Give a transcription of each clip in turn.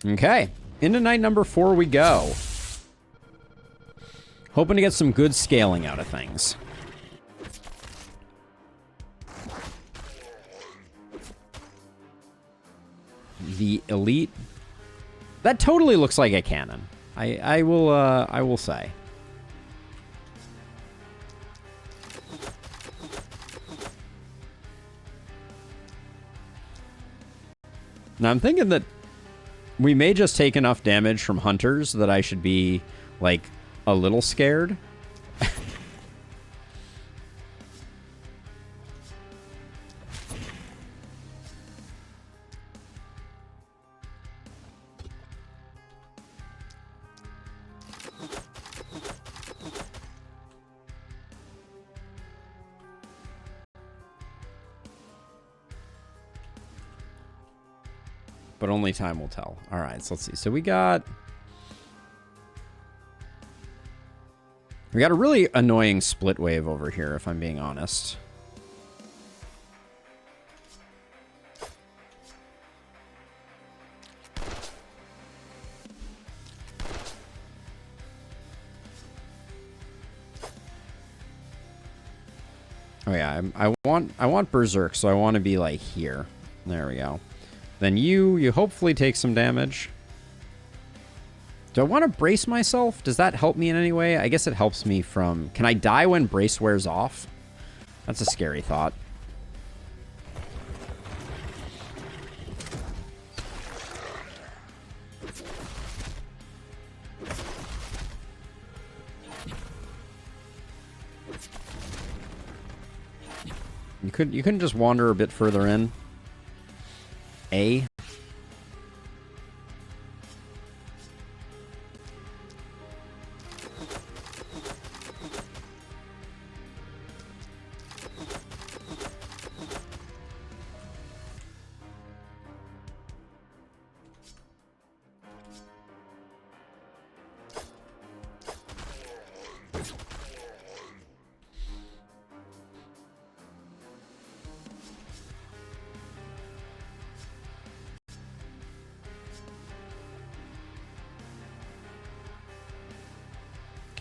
Okay, into night number 4 we go. Hoping to get some good scaling out of things. The elite. That totally looks like a cannon. I will say. Now I'm thinking that we may just take enough damage from hunters that I should be, like, a little scared. But only time will tell. All right, so let's see. So we got a really annoying split wave over here, if I'm being honest. Oh yeah, I want Berserk, so I want to be like here. There we go. Then you hopefully take some damage. Do I want to brace myself? Does that help me in any way? I guess it helps me from... Can I die when brace wears off? That's a scary thought. You couldn't just wander a bit further in. A.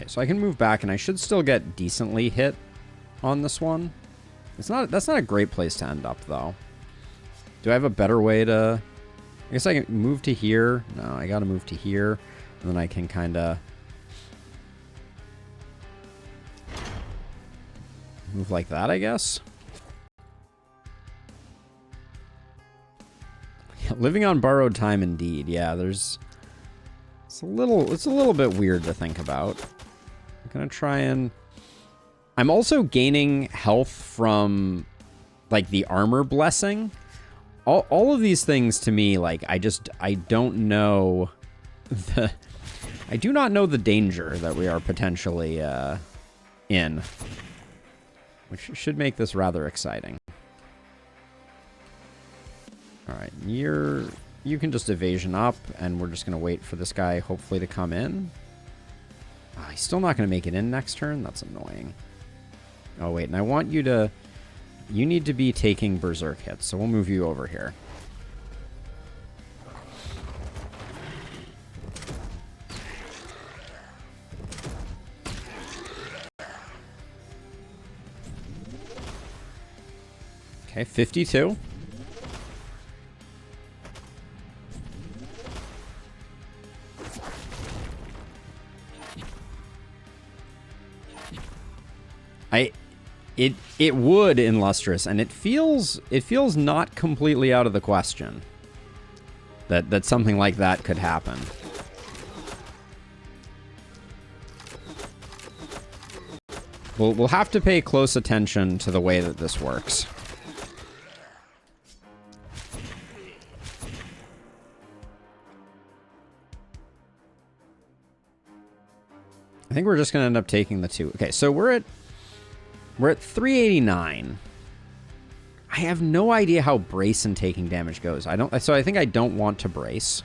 Okay, so I can move back, and I should still get decently hit on this one. That's not a great place to end up, though. Do I have a better way to... I guess I can move to here. No, I gotta move to here, and then I can kind of... move like that, I guess. Living on borrowed time, indeed. Yeah, there's... It's a little bit weird to think about. I'm gonna try and... I'm also gaining health from, like, the armor blessing. All of these things, to me, like, I don't know the... I do not know the danger that we are potentially in. Which should make this rather exciting. Alright, you can just evasion up, and we're just going to wait for this guy, hopefully, to come in. Oh, he's still not going to make it in next turn? That's annoying. Oh, wait, and I want you to... You need to be taking Berserk hits, so we'll move you over here. Okay, 52. It would in Lustrous, and it feels not completely out of the question that something like that could happen. We'll have to pay close attention to the way that this works. I think we're just going to end up taking the 2. Okay, so we're at 389. I have no idea how brace and taking damage goes. So I think I don't want to brace.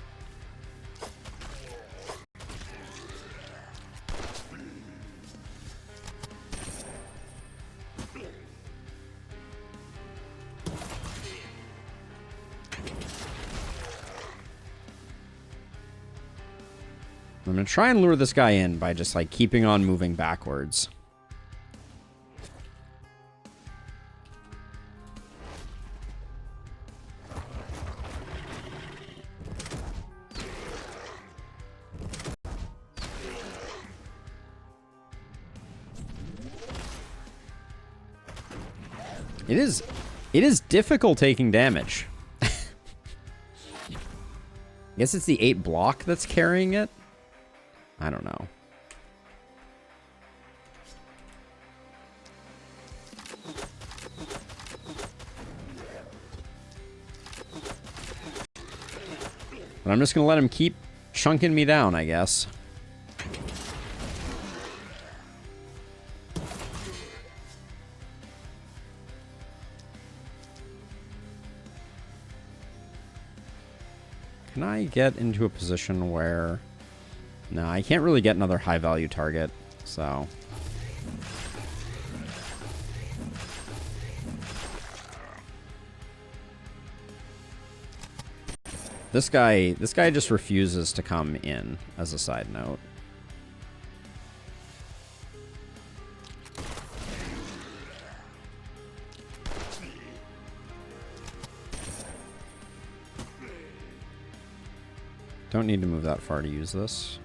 I'm going to try and lure this guy in by just, like, keeping on moving backwards. It is difficult taking damage. I guess it's the 8 block that's carrying it. I don't know. But I'm just going to let him keep chunking me down, I guess. Can I get into a position where... No, I can't really get another high-value target, so... This guy just refuses to come in, as a side note. Don't need to move that far to use this.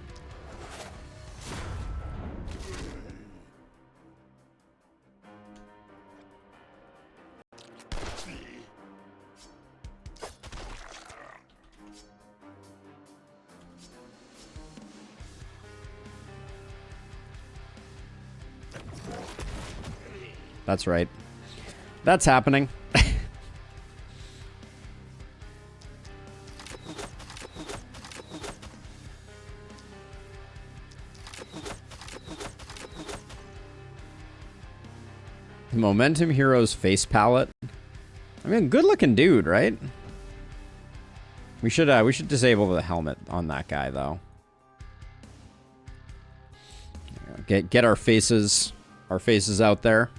That's right. That's happening. Momentum Hero's face palette. I mean, good looking dude, right? We should disable the helmet on that guy though. Get our faces out there.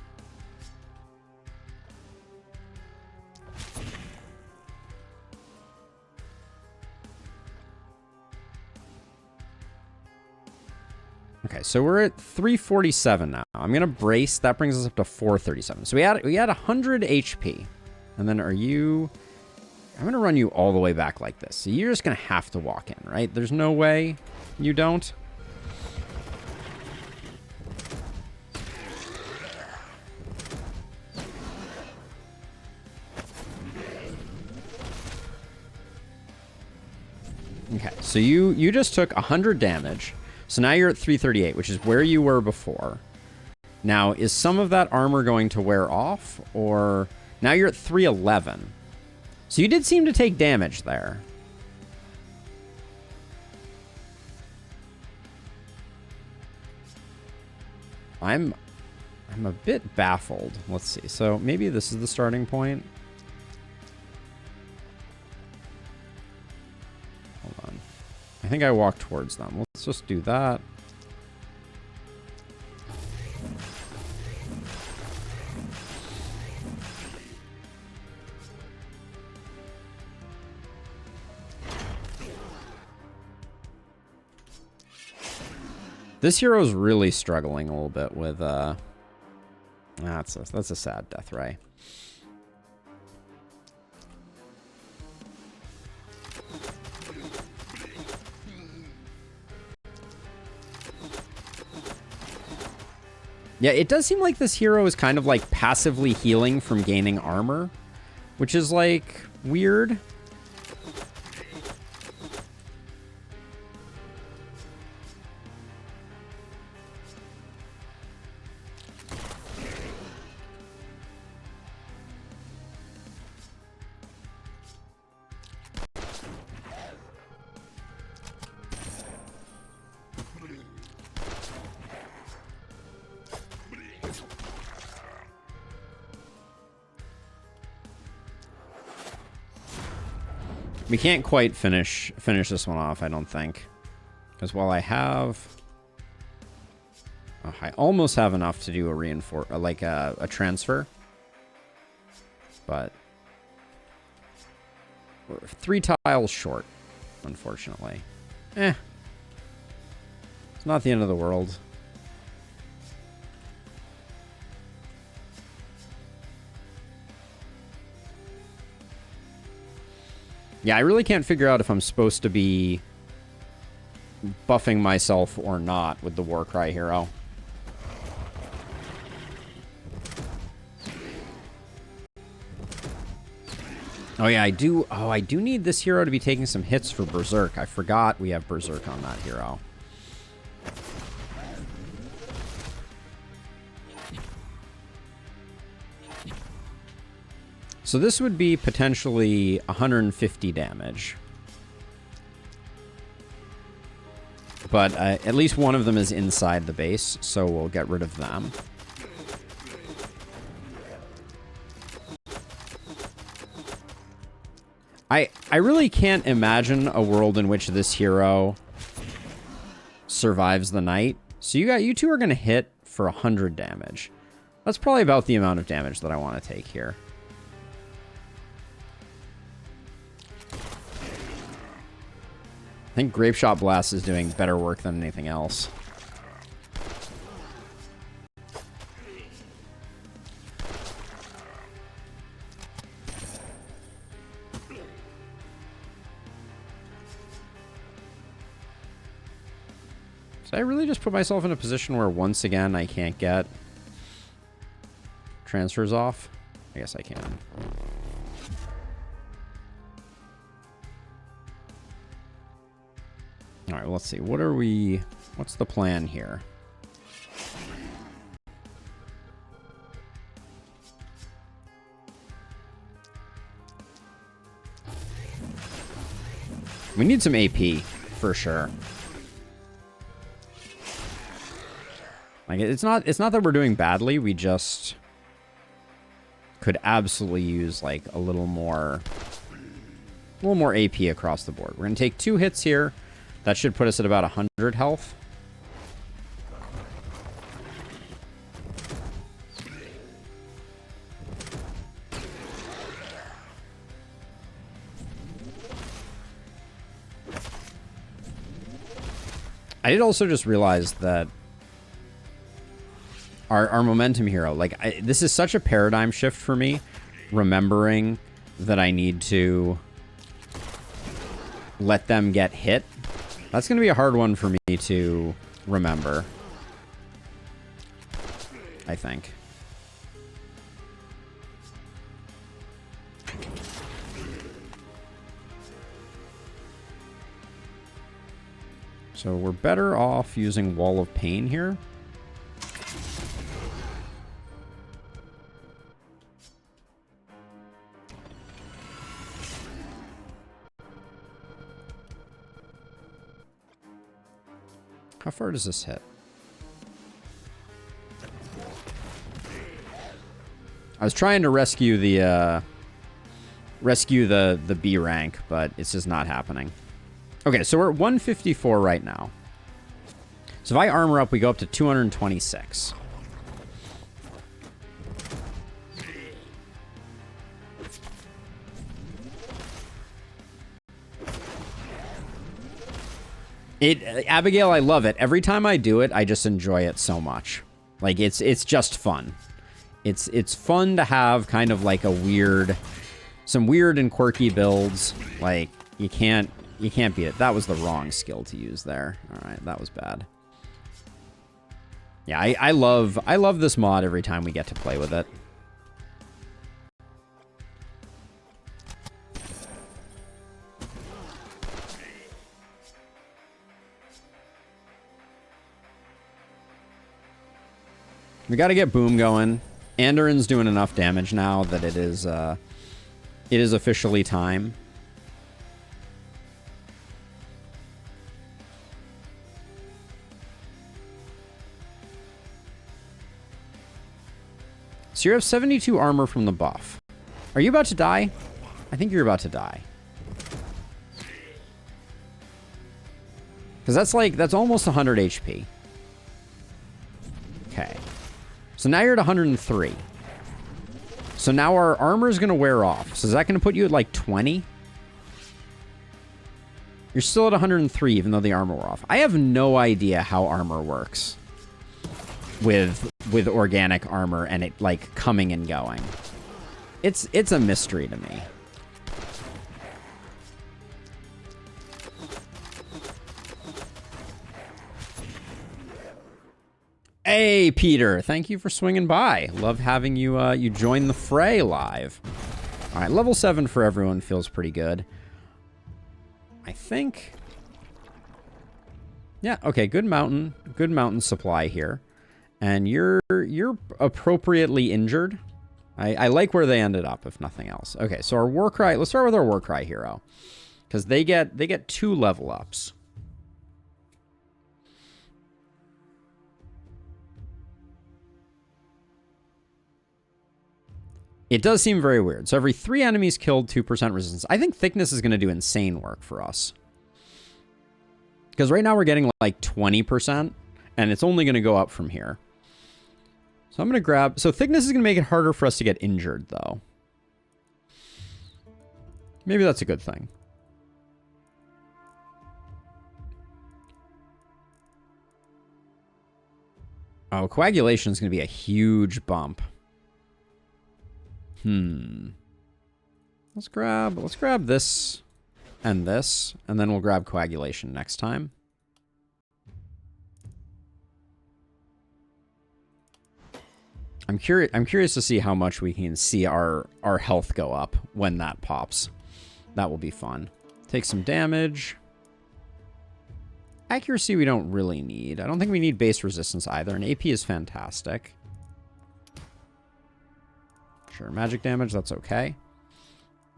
Okay, so we're at 347 now. I'm gonna brace. That brings us up to 437. So we had 100 HP, and then are you? I'm gonna run you all the way back like this. So you're just gonna have to walk in, right? There's no way you don't. Okay, so you just took 100 damage. So now you're at 338, which is where you were before. Now, is some of that armor going to wear off? Or now you're at 311. So you did seem to take damage there. I'm a bit baffled. Let's see. So maybe this is the starting point. Hold on. I think I walked towards them. Let's just do that. This hero's really struggling a little bit with that's a sad death ray. Yeah, it does seem like this hero is kind of like passively healing from gaining armor, which is like weird. We can't quite finish this one off, I don't think. Because while I have... Oh, I almost have enough to do a reinforce... like a transfer. But... we're 3 tiles short, unfortunately. Eh. It's not the end of the world. Yeah, I really can't figure out if I'm supposed to be buffing myself or not with the Warcry hero. Oh yeah, I do. Oh, I do need this hero to be taking some hits for Berserk. I forgot we have Berserk on that hero. So this would be potentially 150 damage. But at least one of them is inside the base, so we'll get rid of them. I really can't imagine a world in which this hero survives the night. So you two are going to hit for 100 damage. That's probably about the amount of damage that I want to take here. I think Grape Shot Blast is doing better work than anything else. Did I really just put myself in a position where once again I can't get transfers off? I guess I can. All right, well, let's see. What's the plan here? We need some AP for sure. Like it's not that we're doing badly, we just could absolutely use like a little more AP across the board. We're going to take 2 hits here. That should put us at about 100 health. I did also just realize that our momentum hero, like this is such a paradigm shift for me, remembering that I need to let them get hit. That's going to be a hard one for me to remember, I think. So we're better off using Wall of Pain here. How far does this hit? I was trying to rescue the B rank, but it's just not happening. Okay, so we're at 154 right now. So if I armor up, we go up to 226. Abigail, I love it. Every time I do it, I just enjoy it so much. Like it's just fun. It's fun to have kind of like some weird and quirky builds. Like you can't beat it. That was the wrong skill to use there. All right, that was bad. Yeah, I love this mod every time we get to play with it. We got to get Boom going. Andorran's doing enough damage now that it is officially time. So you have 72 armor from the buff. Are you about to die? I think you're about to die. Because that's almost 100 HP. Okay. So now you're at 103. So now our armor is going to wear off. So is that going to put you at like 20? You're still at 103, even though the armor wore off. I have no idea how armor works with organic armor and it, like, coming and going. It's a mystery to me. Hey, Peter. Thank you for swinging by. Love having you you join the fray live. All right, level 7 for everyone feels pretty good. I think... Yeah, okay, good mountain supply here. And you're appropriately injured. I like where they ended up, if nothing else. Okay, so our Warcry... Let's start with our Warcry hero. Because they get 2 level ups. It does seem very weird. So every 3 enemies killed, 2% resistance. I think thickness is going to do insane work for us. Because right now we're getting like 20%, and it's only going to go up from here. So I'm going to grab... So thickness is going to make it harder for us to get injured, though. Maybe that's a good thing. Oh, coagulation is going to be a huge bump. Let's grab this and this, and then we'll grab coagulation next time. I'm curious to see how much we can see our health go up when that pops. That will be fun. Take some damage. Accuracy we don't really need. I don't think we need base resistance either, and AP is fantastic. Sure, magic damage, that's okay.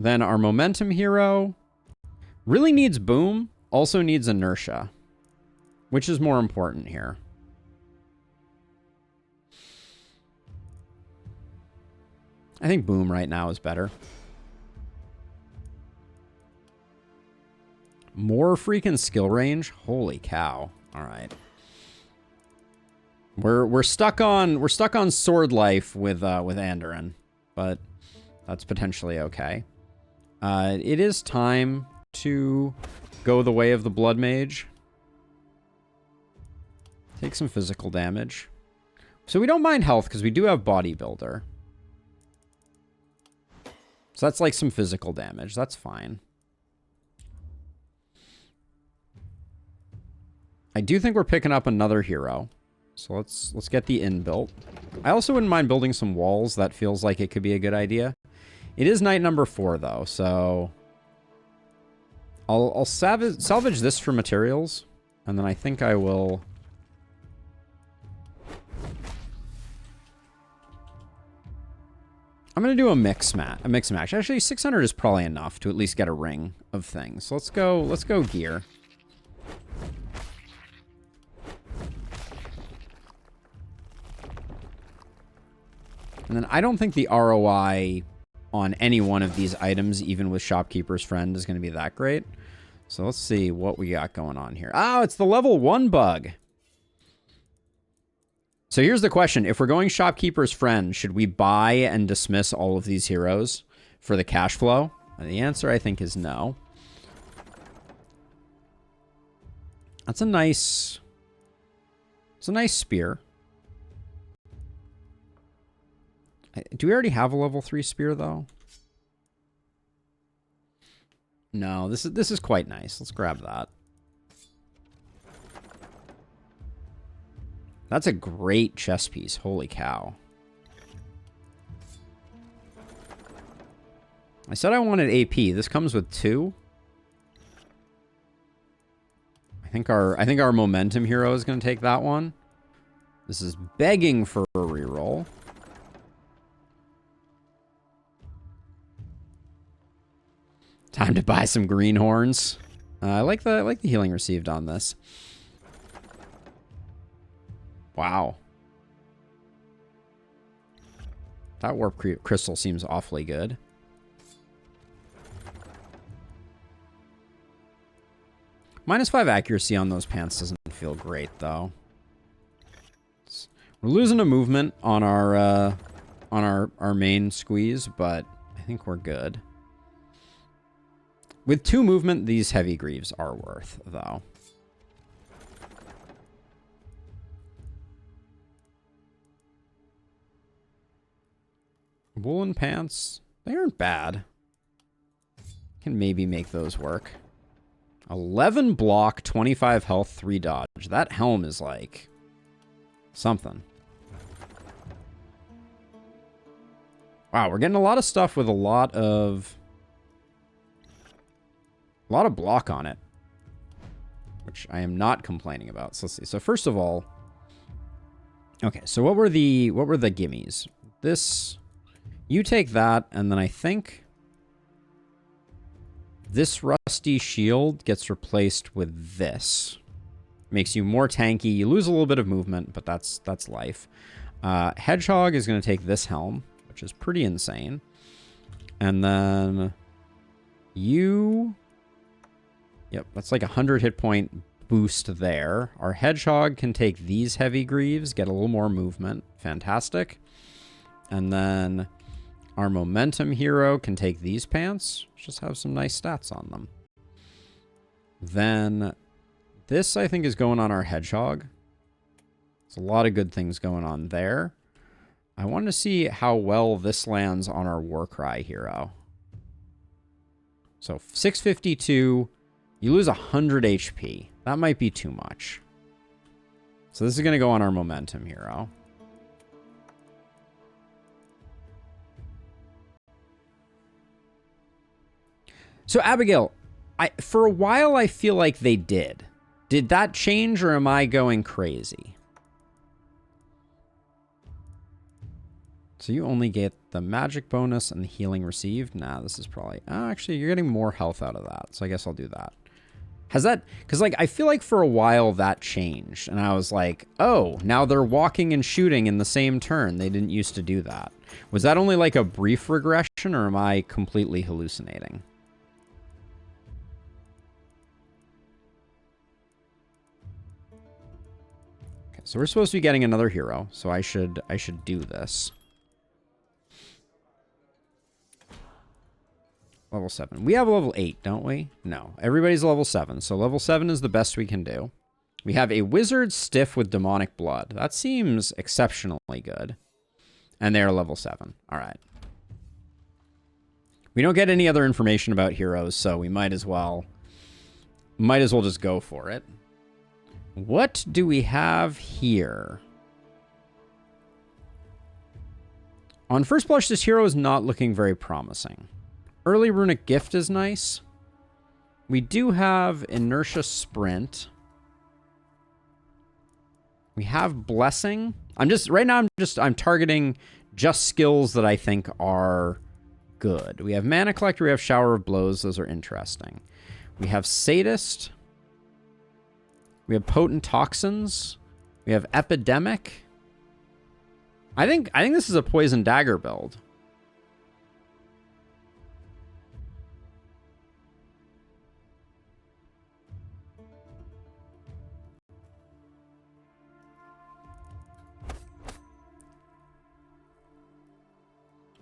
Then our momentum hero really needs boom, also needs inertia. Which is more important here? I think boom right now is better. More freaking skill range? Holy cow. Alright. We're stuck on sword life with Andoran. But that's potentially okay. It is time to go the way of the Blood Mage. Take some physical damage. So we don't mind health because we do have Bodybuilder. So that's like some physical damage. That's fine. I do think we're picking up another hero. So let's get the inn built. I also wouldn't mind building some walls. That feels like it could be a good idea. It is night number 4, though, so... I'll salvage this for materials, and then I think I will... I'm going to do a mix match. Actually, 600 is probably enough to at least get a ring of things. So let's go gear. And then I don't think the ROI on any one of these items, even with Shopkeeper's Friend, is going to be that great. So let's see what we got going on here. Oh, it's the level 1 bug. So here's the question. If we're going Shopkeeper's Friend, should we buy and dismiss all of these heroes for the cash flow? And the answer, I think, is no. That's a nice... It's a nice spear. Do we already have a level 3 spear, though? No, this is quite nice. Let's grab that. That's a great chess piece. Holy cow. I said I wanted AP. This comes with 2. I think our momentum hero is going to take that one. This is begging for a reroll. Time to buy some greenhorns. I like the healing received on this. Wow. That warp crystal seems awfully good. -5 accuracy on those pants doesn't feel great, though. We're losing a movement on our main squeeze, but I think we're good. With 2 movement, these heavy greaves are worth, though. Woolen pants, they aren't bad. Can maybe make those work. 11 block, 25 health, 3 dodge. That helm is like something. Wow, we're getting a lot of stuff with a lot of block on it, which I am not complaining about. So let's see. So first of all, okay, so what were the gimmies? This, you take that, and then I think this rusty shield gets replaced with this. Makes you more tanky. You lose a little bit of movement, but that's life. Hedgehog is going to take this helm, which is pretty insane. And then you... Yep, that's like 100 hit point boost there. Our Hedgehog can take these heavy greaves, get a little more movement. Fantastic. And then our Momentum hero can take these pants. Just have some nice stats on them. Then this, I think, is going on our Hedgehog. There's a lot of good things going on there. I want to see how well this lands on our Warcry hero. So 652, you lose 100 HP. That might be too much. So this is going to go on our Momentum hero. So Abigail, for a while I feel like they did. Did that change, or am I going crazy? So you only get the magic bonus and the healing received. Nah, this is probably... actually, you're getting more health out of that. So I guess I'll do that. Has that... Because, like, I feel like for a while that changed. And I was like, oh, now they're walking and shooting in the same turn. They didn't used to do that. Was that only, like, a brief regression, or am I completely hallucinating? Okay, so we're supposed to be getting another hero. So I should do this. Level 7. We have level 8, don't we? No. Everybody's level 7. So level 7 is the best we can do. We have a wizard stiff with demonic blood. That seems exceptionally good. And they're level 7. All right. We don't get any other information about heroes, so we might as well just go for it. What do we have here? On first blush, this hero is not looking very promising. Early Runic Gift is nice. We do have Inertia Sprint. We have Blessing. Right now I'm targeting just skills that I think are good. We have Mana Collector, we have Shower of Blows. Those are interesting. We have Sadist. We have Potent Toxins. We have Epidemic. I think this is a Poison Dagger build.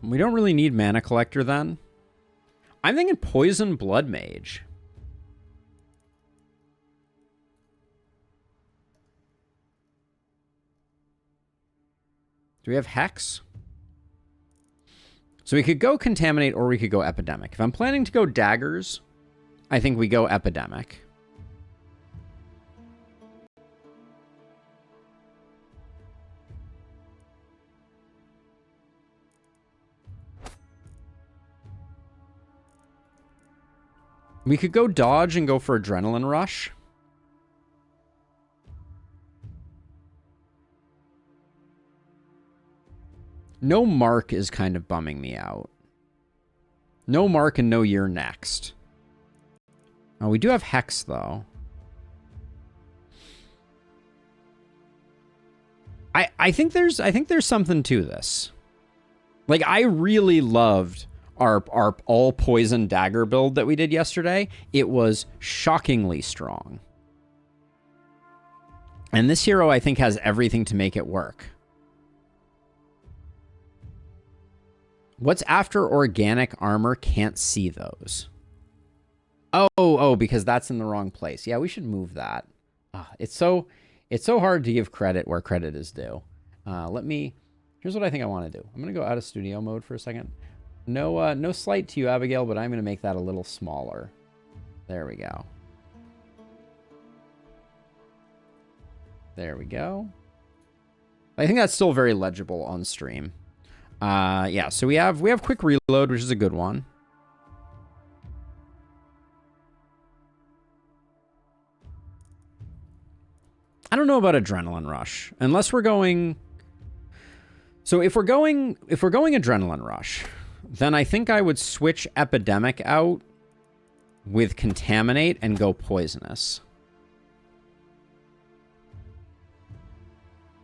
We don't really need Mana Collector then. I'm thinking Poison Blood Mage. Do we have Hex? So we could go Contaminate or we could go Epidemic. If I'm planning to go Daggers, I think we go Epidemic. We could go Dodge and go for Adrenaline Rush. No Mark is kind of bumming me out. No Mark and no Year next. Oh, we do have Hex, though. I think there's something to this. Like, I really loved our all poison dagger build that we did yesterday. It was shockingly strong. And this hero, I think, has everything to make it work. What's after organic armor? Can't see those. Oh, because that's in the wrong place. Yeah, we should move that. It's so hard to give credit where credit is due. Here's what I think I want to do. I'm going to go out of studio mode for a second. No slight to you, Abigail, but I'm going to make that a little smaller. There we go. There we go. I think that's still very legible on stream. Yeah, so we have quick reload, which is a good one. I don't know about adrenaline rush, unless we're going. So if we're going adrenaline rush, then I think I would switch epidemic out with contaminate and go poisonous.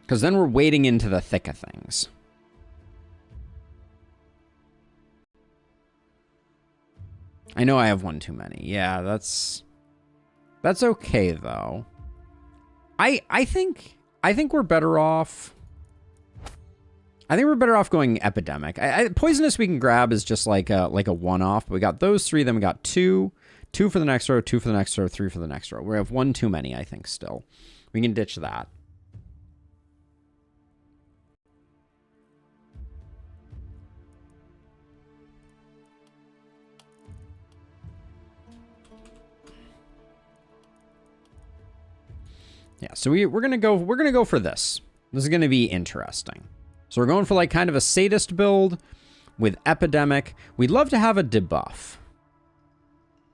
Because then we're wading into the thick of things. I know I have one too many. Yeah, that's okay though. I think we're better off. I think we're better off going epidemic. Poisonous we can grab is just like a one-off. We got those three, then we got two for the next row, two for the next row, three for the next row. We have one too many, I think. Still, we can ditch that. Yeah, so we're gonna go for this. This is gonna be interesting. So we're going for like kind of a sadist build with epidemic. We'd love to have a debuff,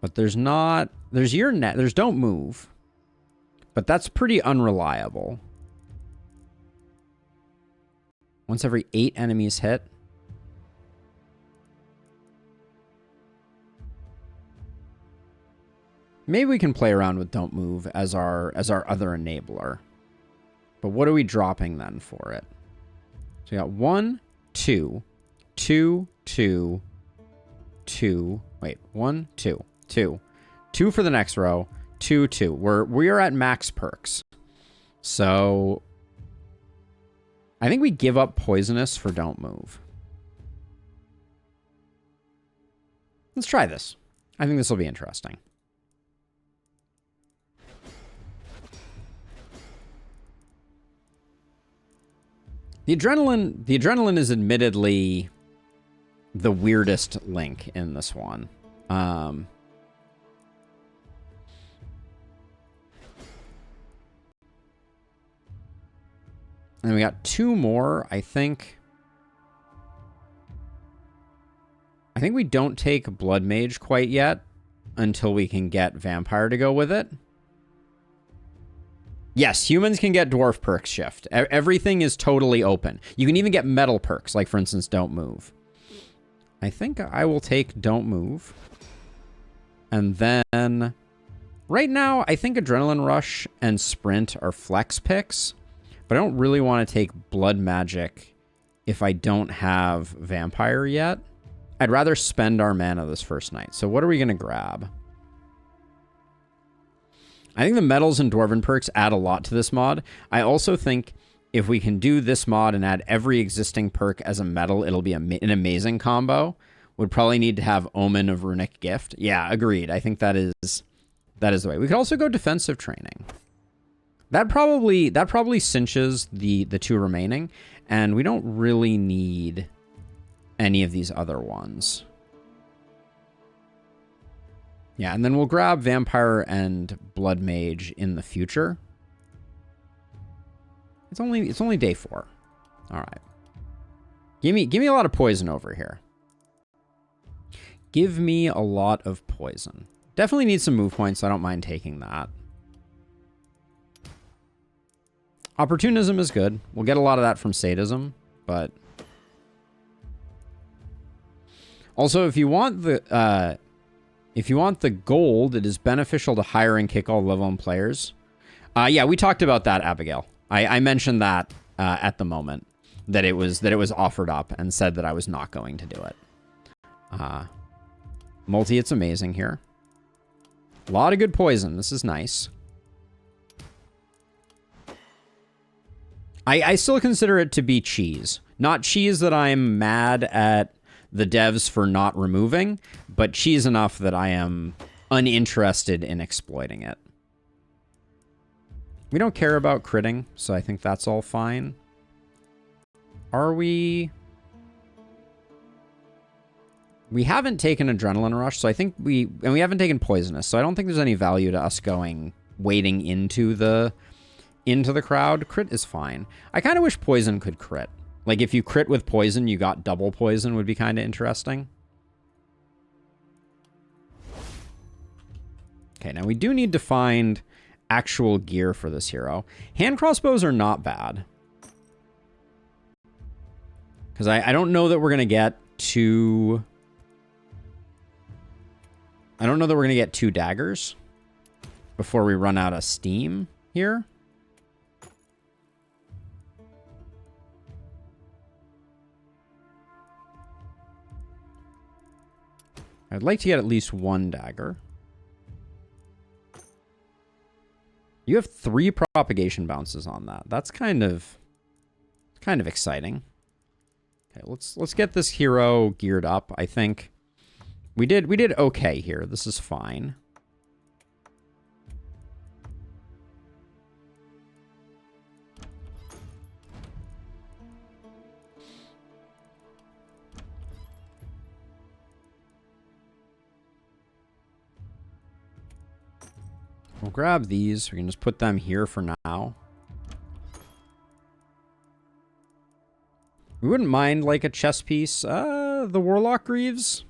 but there's not. There's there's don't move, but that's pretty unreliable. Once every 8 enemies hit. Maybe we can play around with don't move as our other enabler. But what are we dropping then for it? So we got 1, 2, 2, 2, 2. Wait, 1, 2, 2. 2 for the next row. 2, 2. We are at max perks. So I think we give up poisonous for don't move. Let's try this. I think this will be interesting. The adrenaline is admittedly the weirdest link in this one. And we got 2 more, I think. I think we don't take Blood Mage quite yet until we can get Vampire to go with it. Yes, humans can get dwarf perks shift. Everything is totally open. You can even get metal perks, like, for instance, don't move. I think I will take don't move. And then, right now, I think Adrenaline Rush and Sprint are flex picks. But I don't really want to take Blood Magic if I don't have Vampire yet. I'd rather spend our mana this first night. So what are we going to grab? I think the metals and dwarven perks add a lot to this mod. I also think if we can do this mod and add every existing perk as a metal, it'll be an amazing combo. Would probably need to have Omen of Runic Gift. Yeah, agreed. I think that is the way. We could also go defensive training. That probably cinches the 2 remaining, and we don't really need any of these other ones. Yeah, and then we'll grab Vampire and Blood Mage in the future. It's only day 4. All right. Give me a lot of poison over here. Give me a lot of poison. Definitely need some move points, so I don't mind taking that. Opportunism is good. We'll get a lot of that from sadism, but also if you want the gold, it is beneficial to hire and kick all level 1 players. Yeah, we talked about that, Abigail. I mentioned that at the moment that it was offered up and said that I was not going to do it. Multi, it's amazing here. A lot of good poison. This is nice. I still consider it to be cheese. Not cheese that I'm mad at the devs for not removing, but cheese enough that I am uninterested in exploiting it. We don't care about critting, so I think that's all fine. Are we... We haven't taken Adrenaline Rush, so I think we... And we haven't taken Poisonous, so I don't think there's any value to us wading into the crowd. Crit is fine. I kind of wish Poison could crit. Like, if you crit with Poison, you got double Poison would be kind of interesting. Okay, now we do need to find actual gear for this hero. Hand crossbows are not bad. Because I don't know that we're going to get two... I don't know that we're going to get 2 daggers before we run out of steam here. I'd like to get at least 1 dagger. You have 3 propagation bounces on that. That's kind of exciting. Okay, let's get this hero geared up. I think we did okay here. This is fine. We'll grab these. We can just put them here for now. We wouldn't mind, like, a chest piece. The Warlock Greaves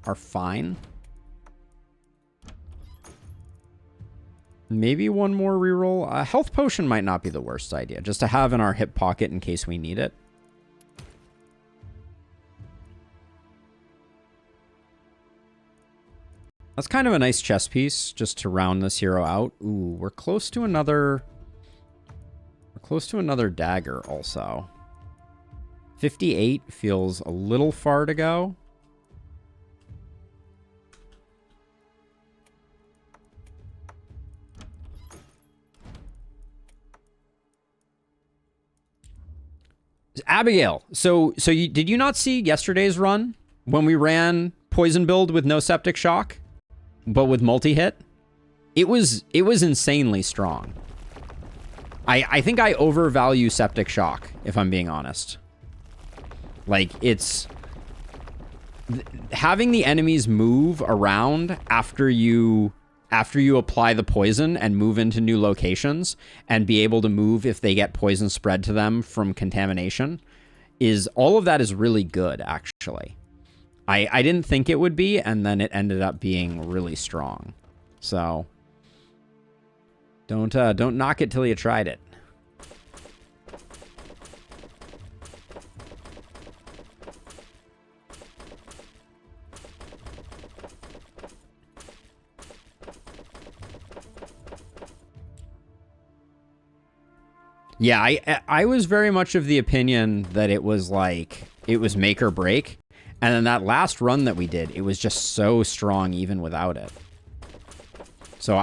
are fine. Maybe one more reroll. A health potion might not be the worst idea, just to have in our hip pocket in case we need it. That's kind of a nice chest piece, just to round this hero out. Ooh, we're close to another... We're close to another dagger, also. 58 feels a little far to go. Abigail, so did you not see yesterday's run when we ran poison build with no septic shock, but with multi-hit? It was insanely strong. I think I overvalue septic shock, if I'm being honest. Like, it's having the enemies move around after you apply the poison and move into new locations and be able to move if they get poison spread to them from contamination all of that is really good, actually. I didn't think it would be, and then it ended up being really strong. So don't knock it till you tried it. Yeah, I was very much of the opinion that it was like, it was make or break. And then that last run that we did, it was just so strong even without it. So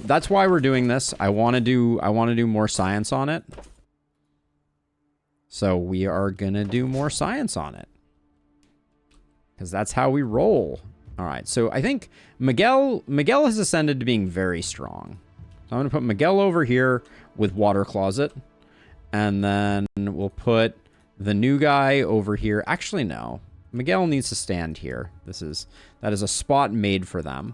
that's why we're doing this. I want to do more science on it. So we are going to do more science on it. Because that's how we roll. All right, so I think Miguel has ascended to being very strong. So I'm going to put Miguel over here with Water Closet. And then we'll put the new guy over here. Actually, no. Miguel needs to stand here. That is a spot made for them.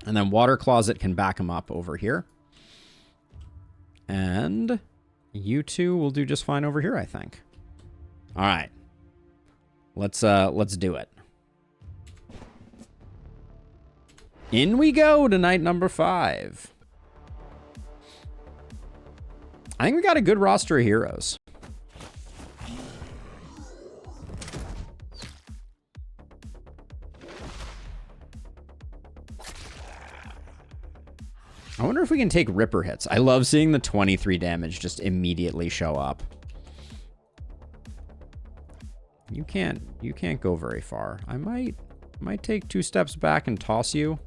And then Water Closet can back him up over here. And you two will do just fine over here, I think. All right. Let's do it. In we go to night number 5. I think we got a good roster of heroes. I wonder if we can take Ripper hits. I love seeing the 23 damage just immediately show up. You can't go very far. I might take 2 steps back and toss you.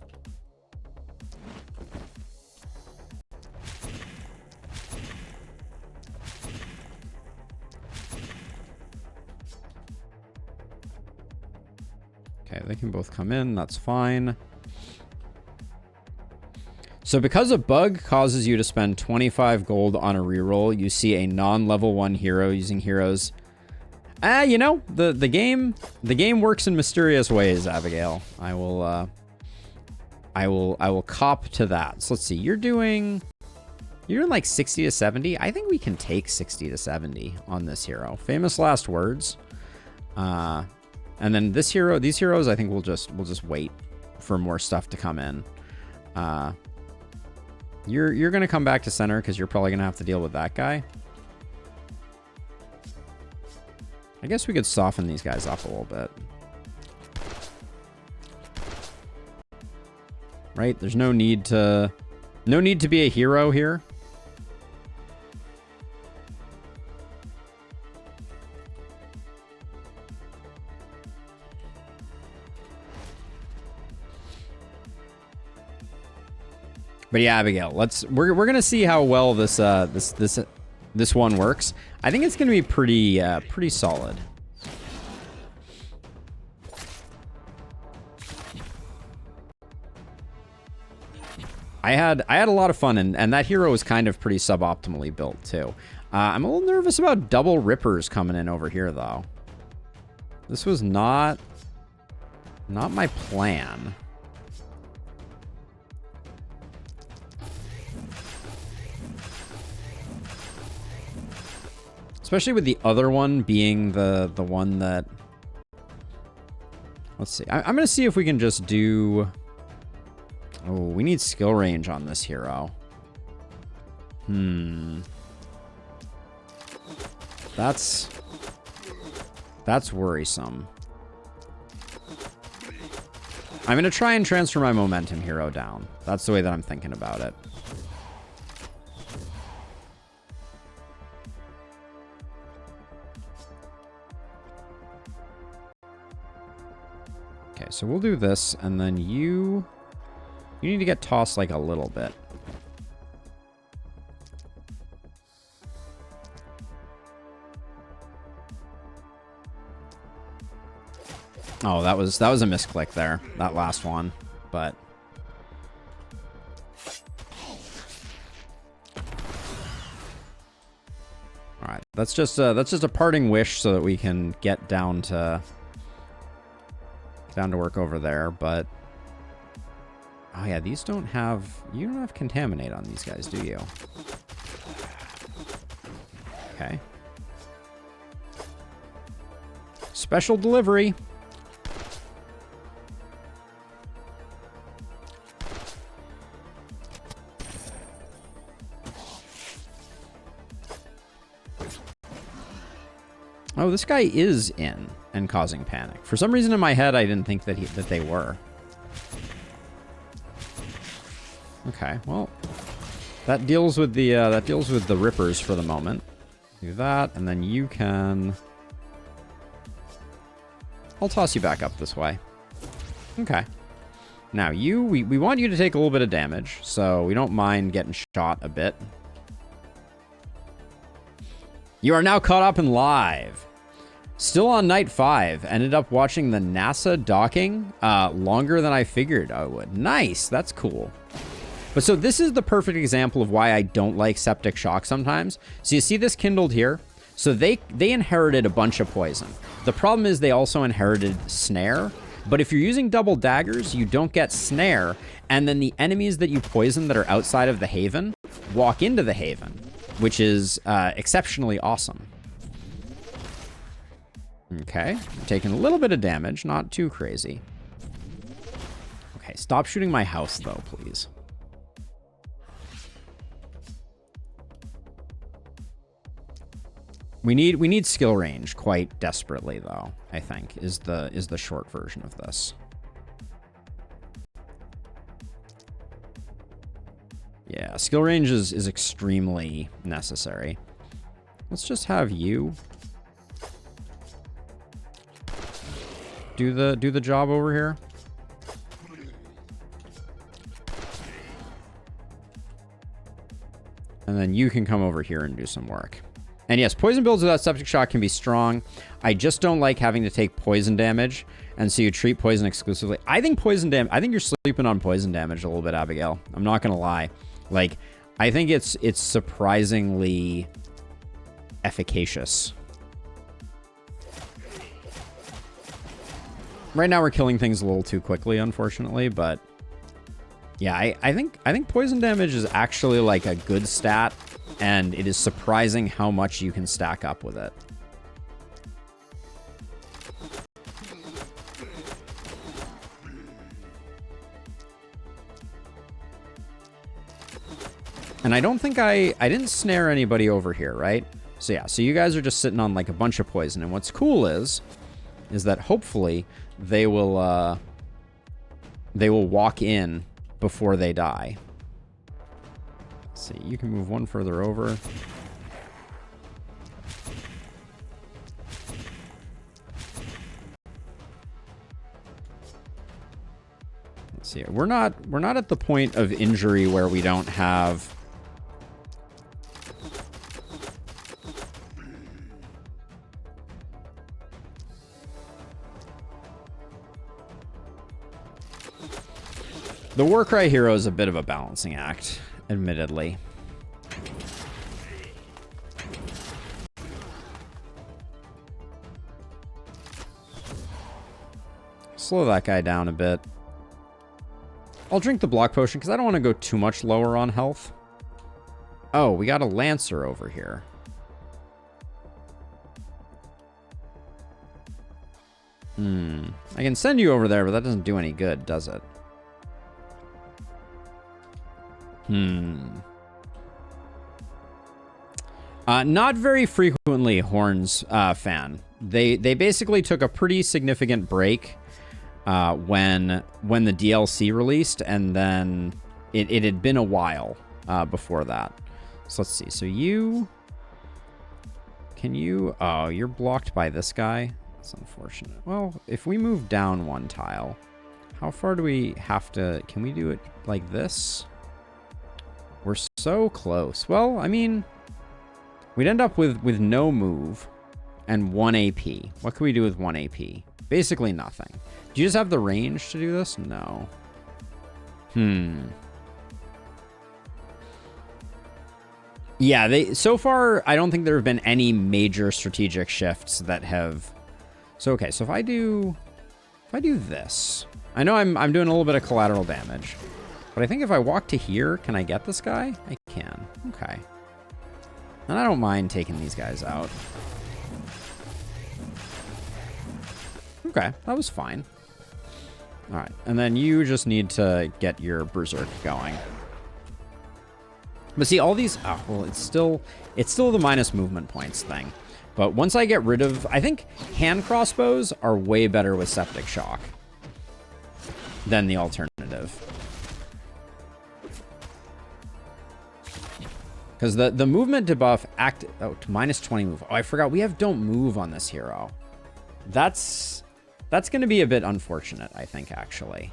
Okay, they can both come in. That's fine. So because a bug causes you to spend 25 gold on a reroll, you see a non-level 1 hero using heroes. You know, the game works in mysterious ways, Abigail. I will cop to that. So let's see. You're doing like 60 to 70. I think we can take 60 to 70 on this hero. Famous last words. And then these heroes, I think we'll just wait for more stuff to come in. You're gonna come back to center because you're probably gonna have to deal with that guy. I guess we could soften these guys up a little bit. Right? There's no need to be a hero here. But yeah, Abigail, we're gonna see how well this one works. I think it's gonna be pretty solid. I had a lot of fun, and that hero was kind of pretty suboptimally built too. I'm a little nervous about double rippers coming in over here though. This was not my plan. Especially with the other one being the one that... Let's see. I'm going to see if we can just do... Oh, we need skill range on this hero. That's worrisome. I'm going to try and transfer my momentum hero down. That's the way that I'm thinking about it. Okay, so we'll do this, and then you need to get tossed like a little bit. Oh, that was a misclick there, that last one, but all right, that's just a parting wish so that we can get down to work over there. But oh yeah, these you don't have contaminate on these guys, do you? Okay. Special delivery. Oh, this guy is in and causing panic. For some reason in my head, I didn't think that they were. Okay, well, that deals with the rippers for the moment. Do that, and then you can... I'll toss you back up this way. Okay. Now we want you to take a little bit of damage, so we don't mind getting shot a bit. You are now caught up in live. Still on night 5. Ended up watching the NASA docking longer than I figured I would. Nice. That's cool. But so this is the perfect example of why I don't like septic shock sometimes. So you see this kindled here? So they inherited a bunch of poison. The problem is they also inherited snare. But if you're using double daggers, you don't get snare. And then the enemies that you poison that are outside of the haven walk into the haven, which is exceptionally awesome. Okay, taking a little bit of damage, not too crazy. Okay, stop shooting my house though, please. We need skill range quite desperately though, I think, is the short version of this. Yeah, skill range is extremely necessary. Let's just have you do the job over here. And then you can come over here and do some work. And yes, poison builds without septic shock can be strong. I just don't like having to take poison damage. And so you treat poison exclusively. I think you're sleeping on poison damage a little bit, Abigail. I'm not going to lie. Like, I think it's surprisingly efficacious. Right now we're killing things a little too quickly, unfortunately, but yeah, I think poison damage is actually like a good stat, and it is surprising how much you can stack up with it. And I don't think I didn't snare anybody over here, right? So yeah, so you guys are just sitting on like a bunch of poison, and what's cool is that hopefully they will walk in before they die. Let's see, you can move one further over. Let's see. We're not at the point of injury where we don't have the Warcry hero is a bit of a balancing act, admittedly. Slow that guy down a bit. I'll drink the block potion because I don't want to go too much lower on health. Oh, we got a Lancer over here. I can send you over there, but that doesn't do any good, does it? Not very frequently, Horns fan. They basically took a pretty significant break when the DLC released, and then it had been a while before that. So let's see. So oh, you're blocked by this guy. That's unfortunate. Well, if we move down one tile, how far do we have to? Can we do it like this? We're so close. Well, I mean, we'd end up with no move and 1 AP. What can we do with 1 AP? Basically nothing. Do you just have the range to do this? No. Yeah, so far, I don't think there have been any major strategic shifts that have... So, okay, so if I do this... I know I'm doing a little bit of collateral damage. But I think if I walk to here, can I get this guy? I can. Okay. And I don't mind taking these guys out. Okay, that was fine. All right, and then you just need to get your Berserk going. But see, all these... Oh, well, it's still the minus movement points thing. But once I get rid of... I think hand crossbows are way better with Septic Shock than the alternative. Because the movement debuff to minus 20 move. Oh, I forgot. We have don't move on this hero. That's going to be a bit unfortunate, I think, actually.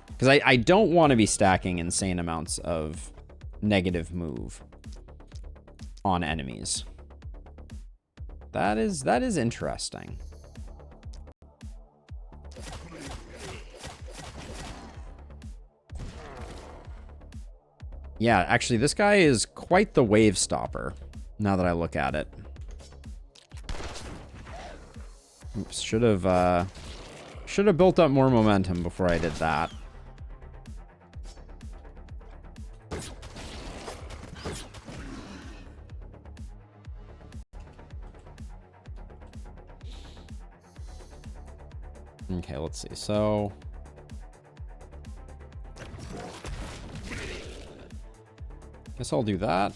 Because I don't want to be stacking insane amounts of negative move on enemies. That is interesting. Yeah, actually, this guy is quite the wave stopper, now that I look at it. Oops, should have built up more momentum before I did that. Okay, let's see. So... guess I'll do that.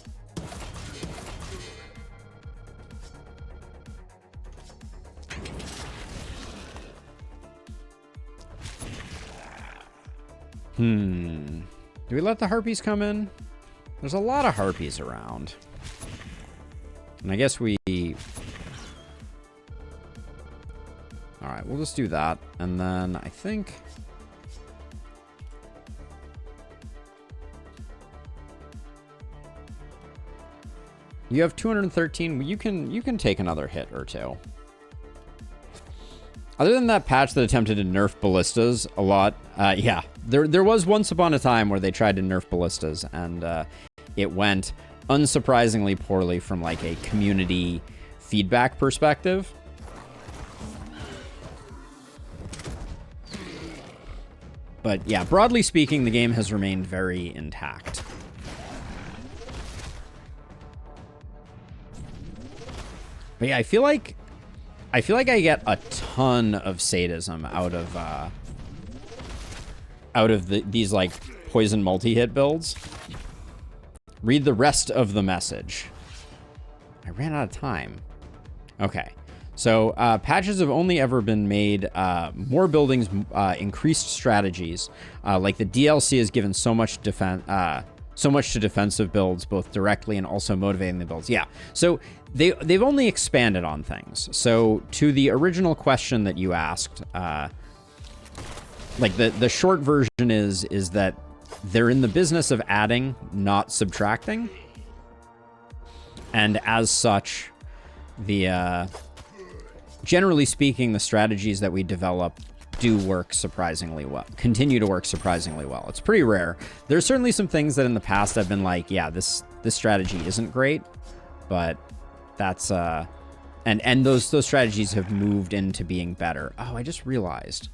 Do we let the harpies come in? There's a lot of harpies around. And I guess we... Alright, we'll just do that. And then I think... You have 213. You can take another hit or two. Other than that patch that attempted to nerf ballistas a lot, yeah, there was once upon a time where they tried to nerf ballistas, and it went unsurprisingly poorly from like a community feedback perspective. But yeah, broadly speaking, the game has remained very intact. But yeah, I feel like I get a ton of sadism out of these like poison multi-hit builds. Read the rest of the message. I ran out of time. Okay. So patches have only ever been made. More buildings, increased strategies. Like the DLC has given so much so much to defensive builds, both directly and also motivating the builds. Yeah. So they've only expanded on things. So to the original question that you asked, like the short version is that they're in the business of adding, not subtracting, and as such, the generally speaking, the strategies that we develop do work surprisingly well, continue to work surprisingly well. It's pretty rare. There's certainly some things that in the past I've been like, yeah, this strategy isn't great, but that's and those strategies have moved into being better. Oh, I just realized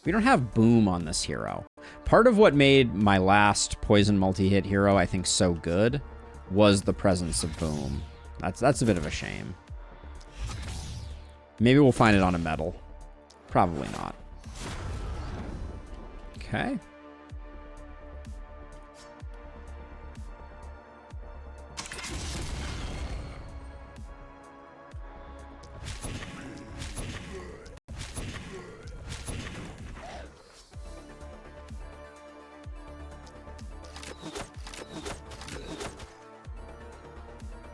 we don't have boom on this hero. Part of what made my last poison multi-hit hero I think so good was the presence of boom. That's a bit of a shame. Maybe we'll find it on a medal. Probably not. Okay.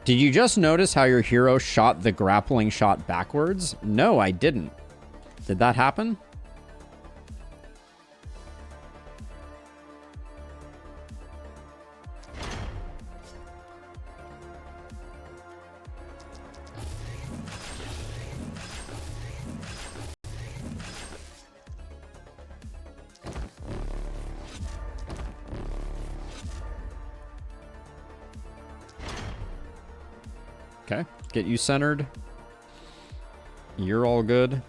Did you just notice how your hero shot the grappling shot backwards? No, I didn't. Did that happen? Okay, get you centered. You're all good.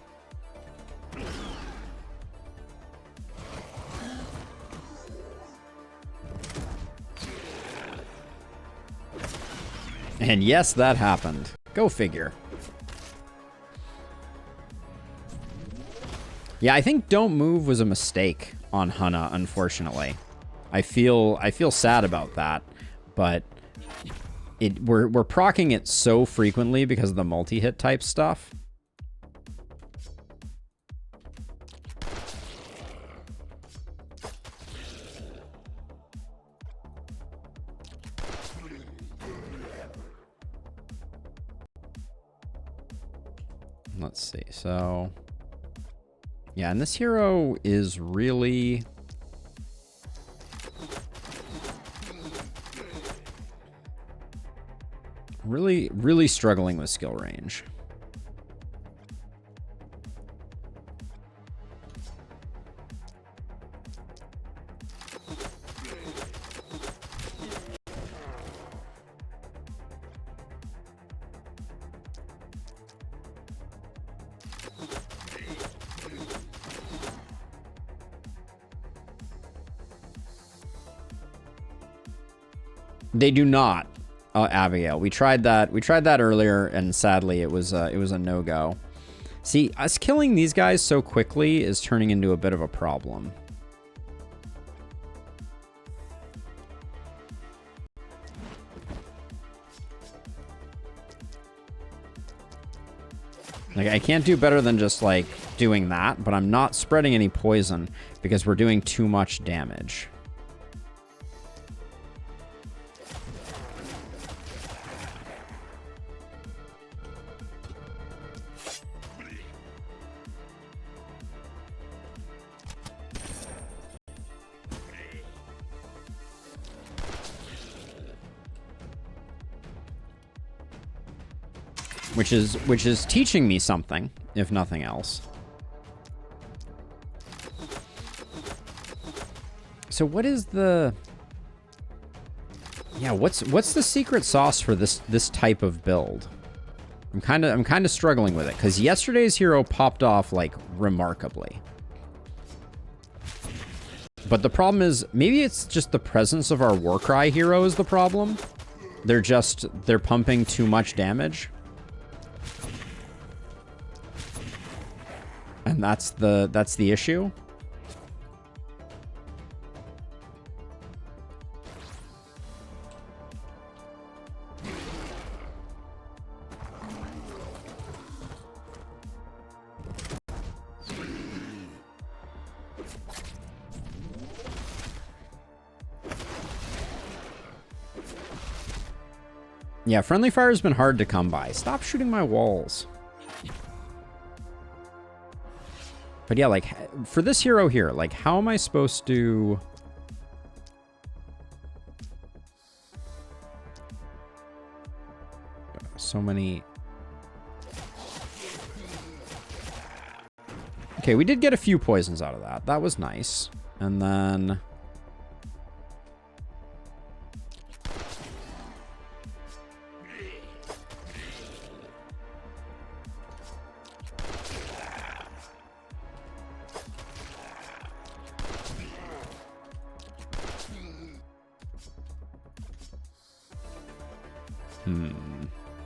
And yes, that happened. Go figure. Yeah, I think don't move was a mistake on Hana, unfortunately. I feel sad about that, but we're proccing it so frequently because of the multi-hit type stuff. Let's see. So yeah, and this hero is really really struggling with skill range. They do not. Abigail. We tried that. We tried that earlier, and sadly, it was a no-go. See, us killing these guys so quickly is turning into a bit of a problem. Like, I can't do better than just, like, doing that, but I'm not spreading any poison because we're doing too much damage. which is teaching me something, if nothing else. So what is the... Yeah, what's the secret sauce for this type of build? I'm kind of struggling with it because yesterday's hero popped off like remarkably. But the problem is maybe it's just the presence of our Warcry hero is the problem. They're pumping too much damage. And that's the issue. Yeah, friendly fire has been hard to come by. Stop shooting my walls. But yeah, like, for this hero here, like, how am I supposed to... So many... Okay, we did get a few poisons out of that. That was nice. And then...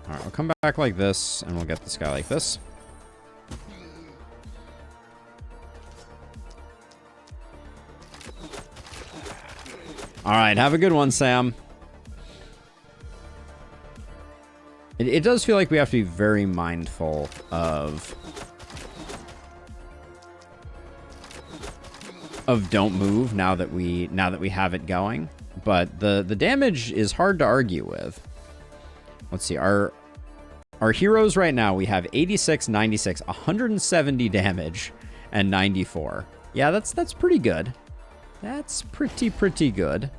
Alright, we'll come back like this, and we'll get this guy like this. Alright, have a good one, Sam. It does feel like we have to be very mindful of don't move now that we have it going. But the damage is hard to argue with. Let's see, our heroes right now, we have 86, 96, 170 damage, and 94. Yeah, that's pretty good. That's pretty good.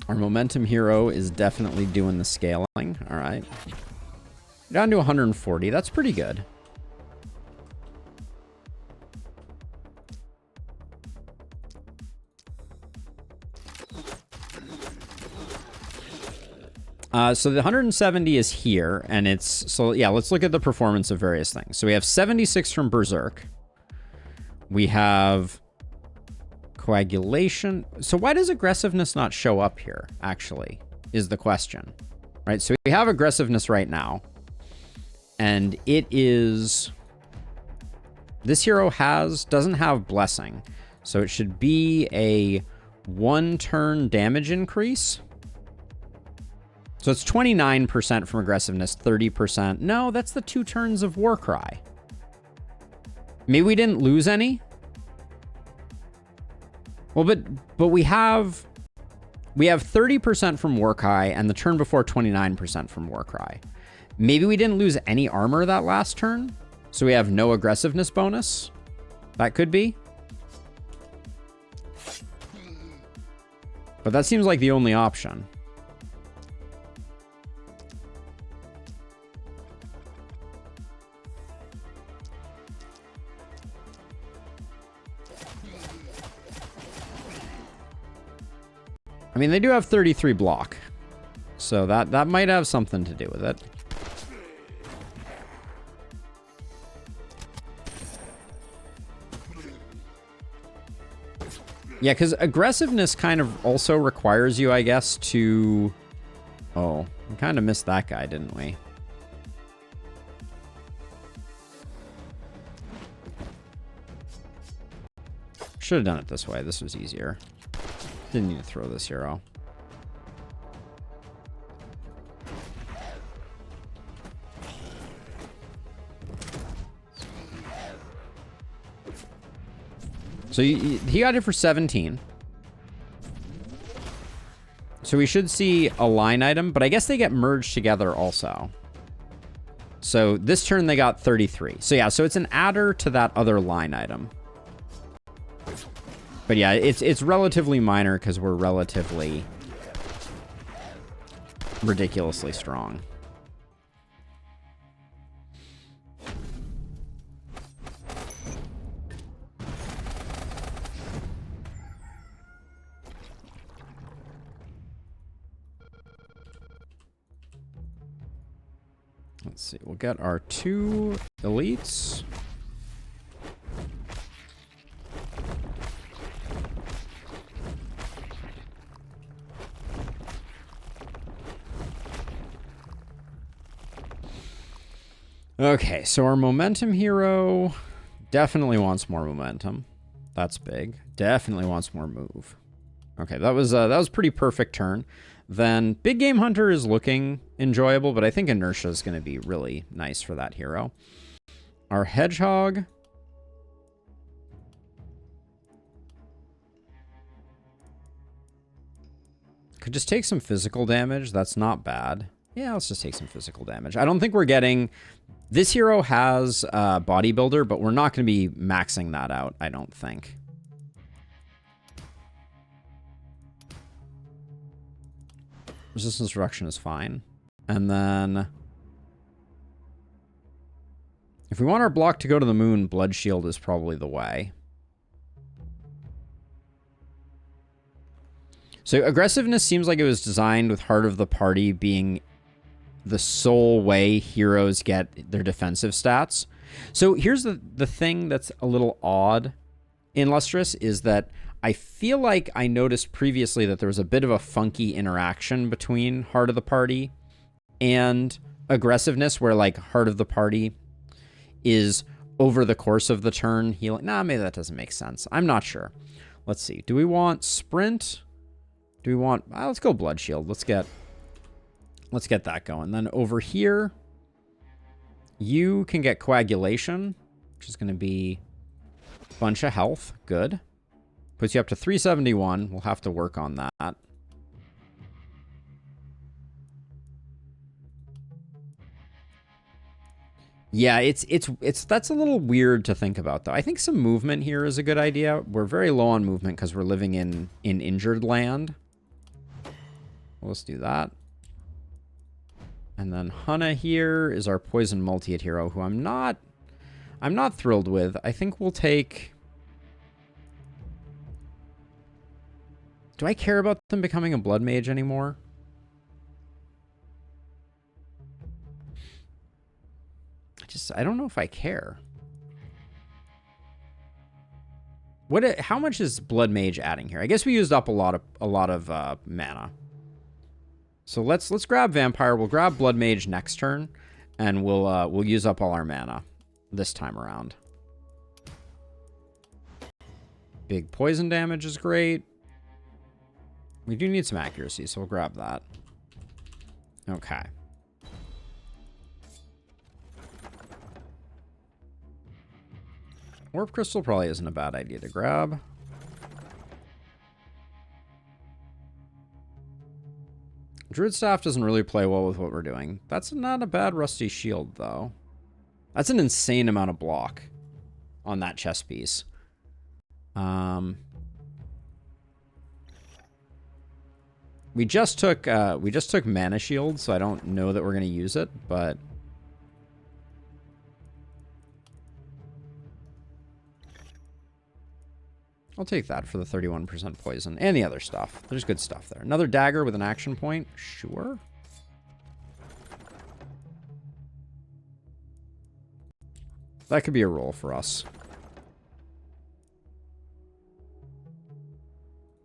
Our momentum hero is definitely doing the scaling. All right. Down to 140. That's pretty good. So the 170 is here, and it's... So, yeah, let's look at the performance of various things. So we have 76 from Berserk. We have coagulation. So why does aggressiveness not show up here, actually, is the question. Right? So we have aggressiveness right now. And it is... This hero doesn't have blessing. So it should be a 1-turn damage increase. So it's 29% from aggressiveness, 30%. No, that's the 2 turns of Warcry. Maybe we didn't lose any. Well, but we have 30% from Warcry and the turn before 29% from Warcry. Maybe we didn't lose any armor that last turn, so we have no aggressiveness bonus. That could be. But that seems like the only option. I mean, they do have 33 block, so that might have something to do with it. Yeah, because aggressiveness kind of also requires you, I guess, to... Oh, we kind of missed that guy, didn't we? Should have done it this way. This was easier. Didn't need to throw this hero. So he got it for 17. So we should see a line item, but I guess they get merged together also. So this turn they got 33. So yeah, so it's an adder to that other line item. But yeah, it's relatively minor because we're relatively ridiculously strong. Let's see, we'll get our 2 elites. Okay, so our momentum hero definitely wants more momentum. That's big. Definitely wants more move. Okay, that was pretty perfect turn. Then Big Game Hunter is looking enjoyable, but I think Inertia is going to be really nice for that hero. Our Hedgehog. Could just take some physical damage. That's not bad. Yeah, let's just take some physical damage. I don't think we're getting... This hero has Bodybuilder, but we're not going to be maxing that out, I don't think. Resistance reduction is fine. And then... if we want our block to go to the moon, Blood Shield is probably the way. So aggressiveness seems like it was designed with Heart of the Party being the sole way heroes get their defensive stats. So here's the thing that's a little odd in Lustrous is that I feel like I noticed previously that there was a bit of a funky interaction between Heart of the Party and aggressiveness, where like Heart of the Party is over the course of the turn healing. Nah, maybe that doesn't make sense. I'm not sure. Let's see. Do we want Sprint? Do we want... let's go Blood Shield. Let's get that going. Then over here, you can get Coagulation, which is going to be a bunch of health. Good. Puts you up to 371. We'll have to work on that. Yeah, that's a little weird to think about, though. I think some movement here is a good idea. We're very low on movement because we're living in injured land. Well, let's do that. And then Hunna here is our poison multi-hit hero, who I'm not thrilled with. I think we'll take... Do I care about them becoming a blood mage anymore? I don't know if I care. How much is blood mage adding here? I guess we used up a lot of mana. So let's grab vampire. We'll grab blood mage next turn, and we'll use up all our mana this time around. Big poison damage is great. We do need some accuracy, so we'll grab that. Okay. Warp Crystal probably isn't a bad idea to grab. Druid Staff doesn't really play well with what we're doing. That's not a bad Rusty Shield, though. That's an insane amount of block on that chess piece. We just took Mana Shield, so I don't know that we're going to use it, but... I'll take that for the 31% poison and the other stuff. There's good stuff there. Another dagger with an action point. Sure. That could be a roll for us.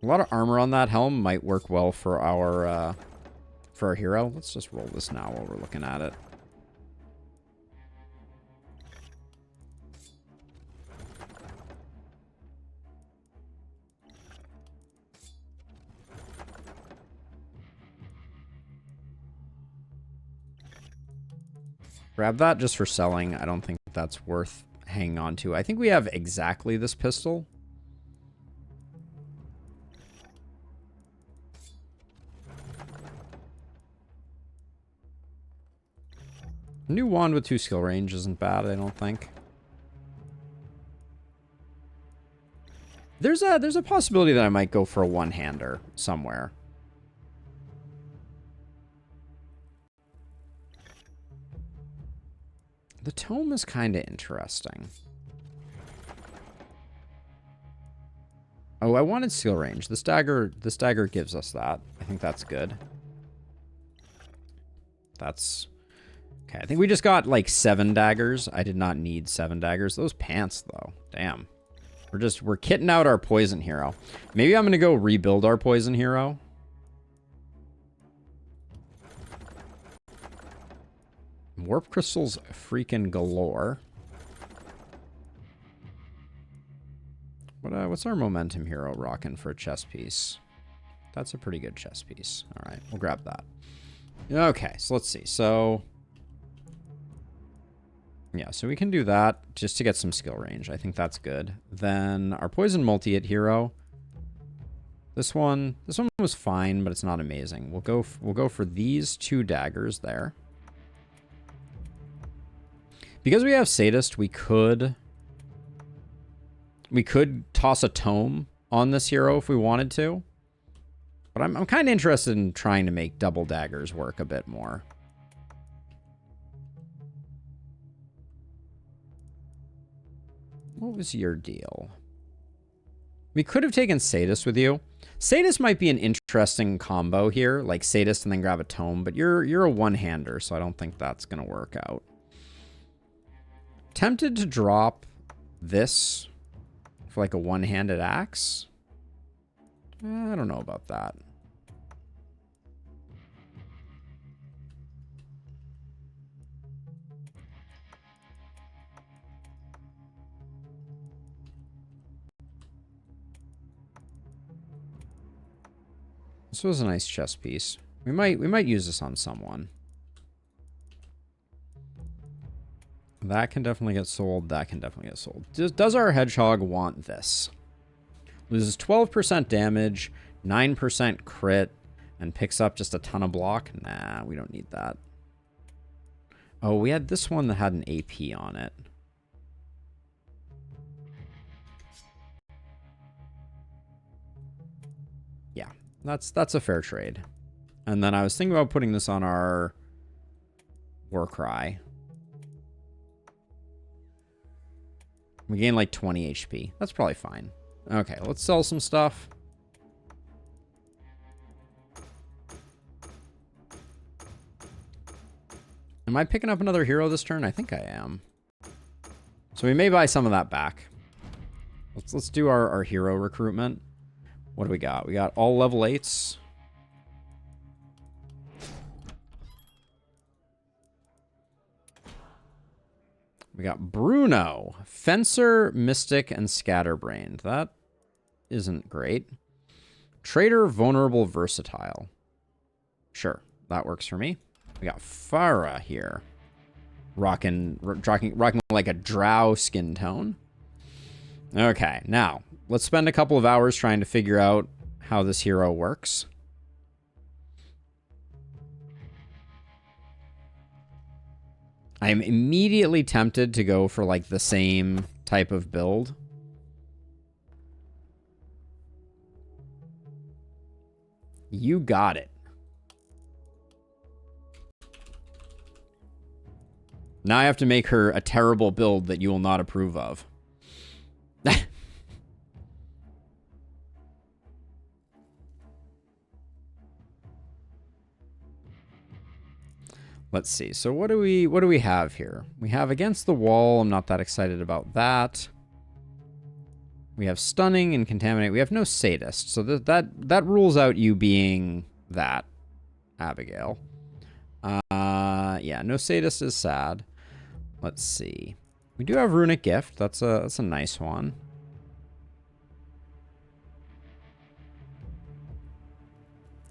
A lot of armor on that helm might work well for our hero. Let's just roll this now while we're looking at it. Grab that just for selling. I don't think that's worth hanging on to. I think we have exactly this pistol. New wand with 2 skill range isn't bad, I don't think. There's a possibility that I might go for a one-hander somewhere. The tome is kind of interesting. Oh, I wanted skill range. This dagger gives us that. I think that's good. That's okay. I think we just got like 7 daggers. I did not need 7 daggers. Those pants though. Damn. We're kitting out our poison hero. Maybe I'm gonna go rebuild our poison hero. Warp crystals freaking galore. What's our momentum hero rocking for a chess piece? That's a pretty good chess piece. All right, we'll grab that. Okay, so let's see. So, yeah, so we can do that just to get some skill range. I think that's good. Then our poison multi-hit hero. This one was fine, but it's not amazing. We'll go for these 2 daggers there. Because we have Sadist, we could toss a tome on this hero if we wanted to. But I'm kind of interested in trying to make double daggers work a bit more. What was your deal? We could have taken Sadist with you. Sadist might be an interesting combo here, like Sadist and then grab a tome, but you're a one-hander, so I don't think that's going to work out. Tempted to drop this for like a one-handed axe. I don't know about that. This was a nice chess piece. We might use this on someone. That can definitely get sold. That can definitely get sold. Does our hedgehog want this? Loses 12% damage, 9% crit, and picks up just a ton of block? Nah, we don't need that. Oh, we had this one that had an AP on it. Yeah, that's a fair trade. And then I was thinking about putting this on our Warcry. We gain like 20 HP. That's probably fine. Okay, let's sell some stuff. Am I picking up another hero this turn? I think I am. So we may buy some of that back. Let's do our hero recruitment. What do we got? We got all level 8s. We got Bruno, Fencer, Mystic, and Scatterbrained. That isn't great. Trader, Vulnerable, Versatile. Sure, that works for me. We got Farah here. Rocking like a drow skin tone. Okay, now, let's spend a couple of hours trying to figure out how this hero works. I am immediately tempted to go for like the same type of build. You got it. Now I have to make her a terrible build that you will not approve of. Let's see. So what do we have here? We have Against the Wall. I'm not that excited about that. We have Stunning and Contaminate. We have no Sadist. So that rules out you being that, Abigail. Yeah, no Sadist is sad. Let's see. We do have Runic Gift. That's a nice one.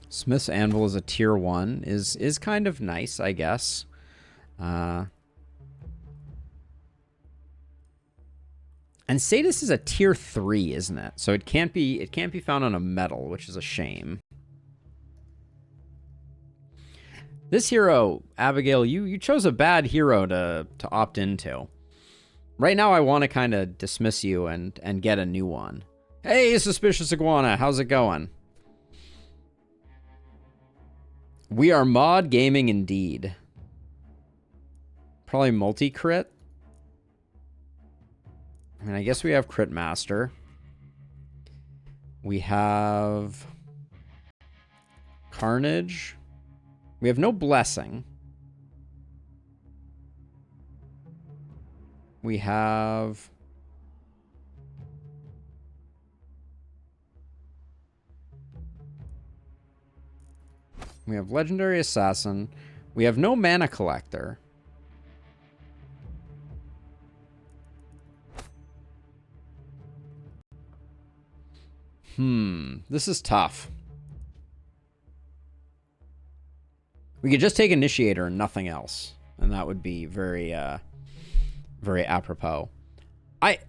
Smith's Anvil is a tier 1. Is kind of nice, I guess. And Sadist is a tier 3, isn't it? So it can't be found on a medal, which is a shame. This hero, Abigail, you chose a bad hero to opt into. Right now, I want to kind of dismiss you and get a new one. Hey, Suspicious Iguana, how's it going? We are mod gaming indeed. Probably multi-crit. I mean, I guess we have Crit Master. We have Carnage. We have no Blessing. We have... We have Legendary Assassin. We have no Mana Collector. This is tough. We could just take Initiator and nothing else. And that would be very, very apropos.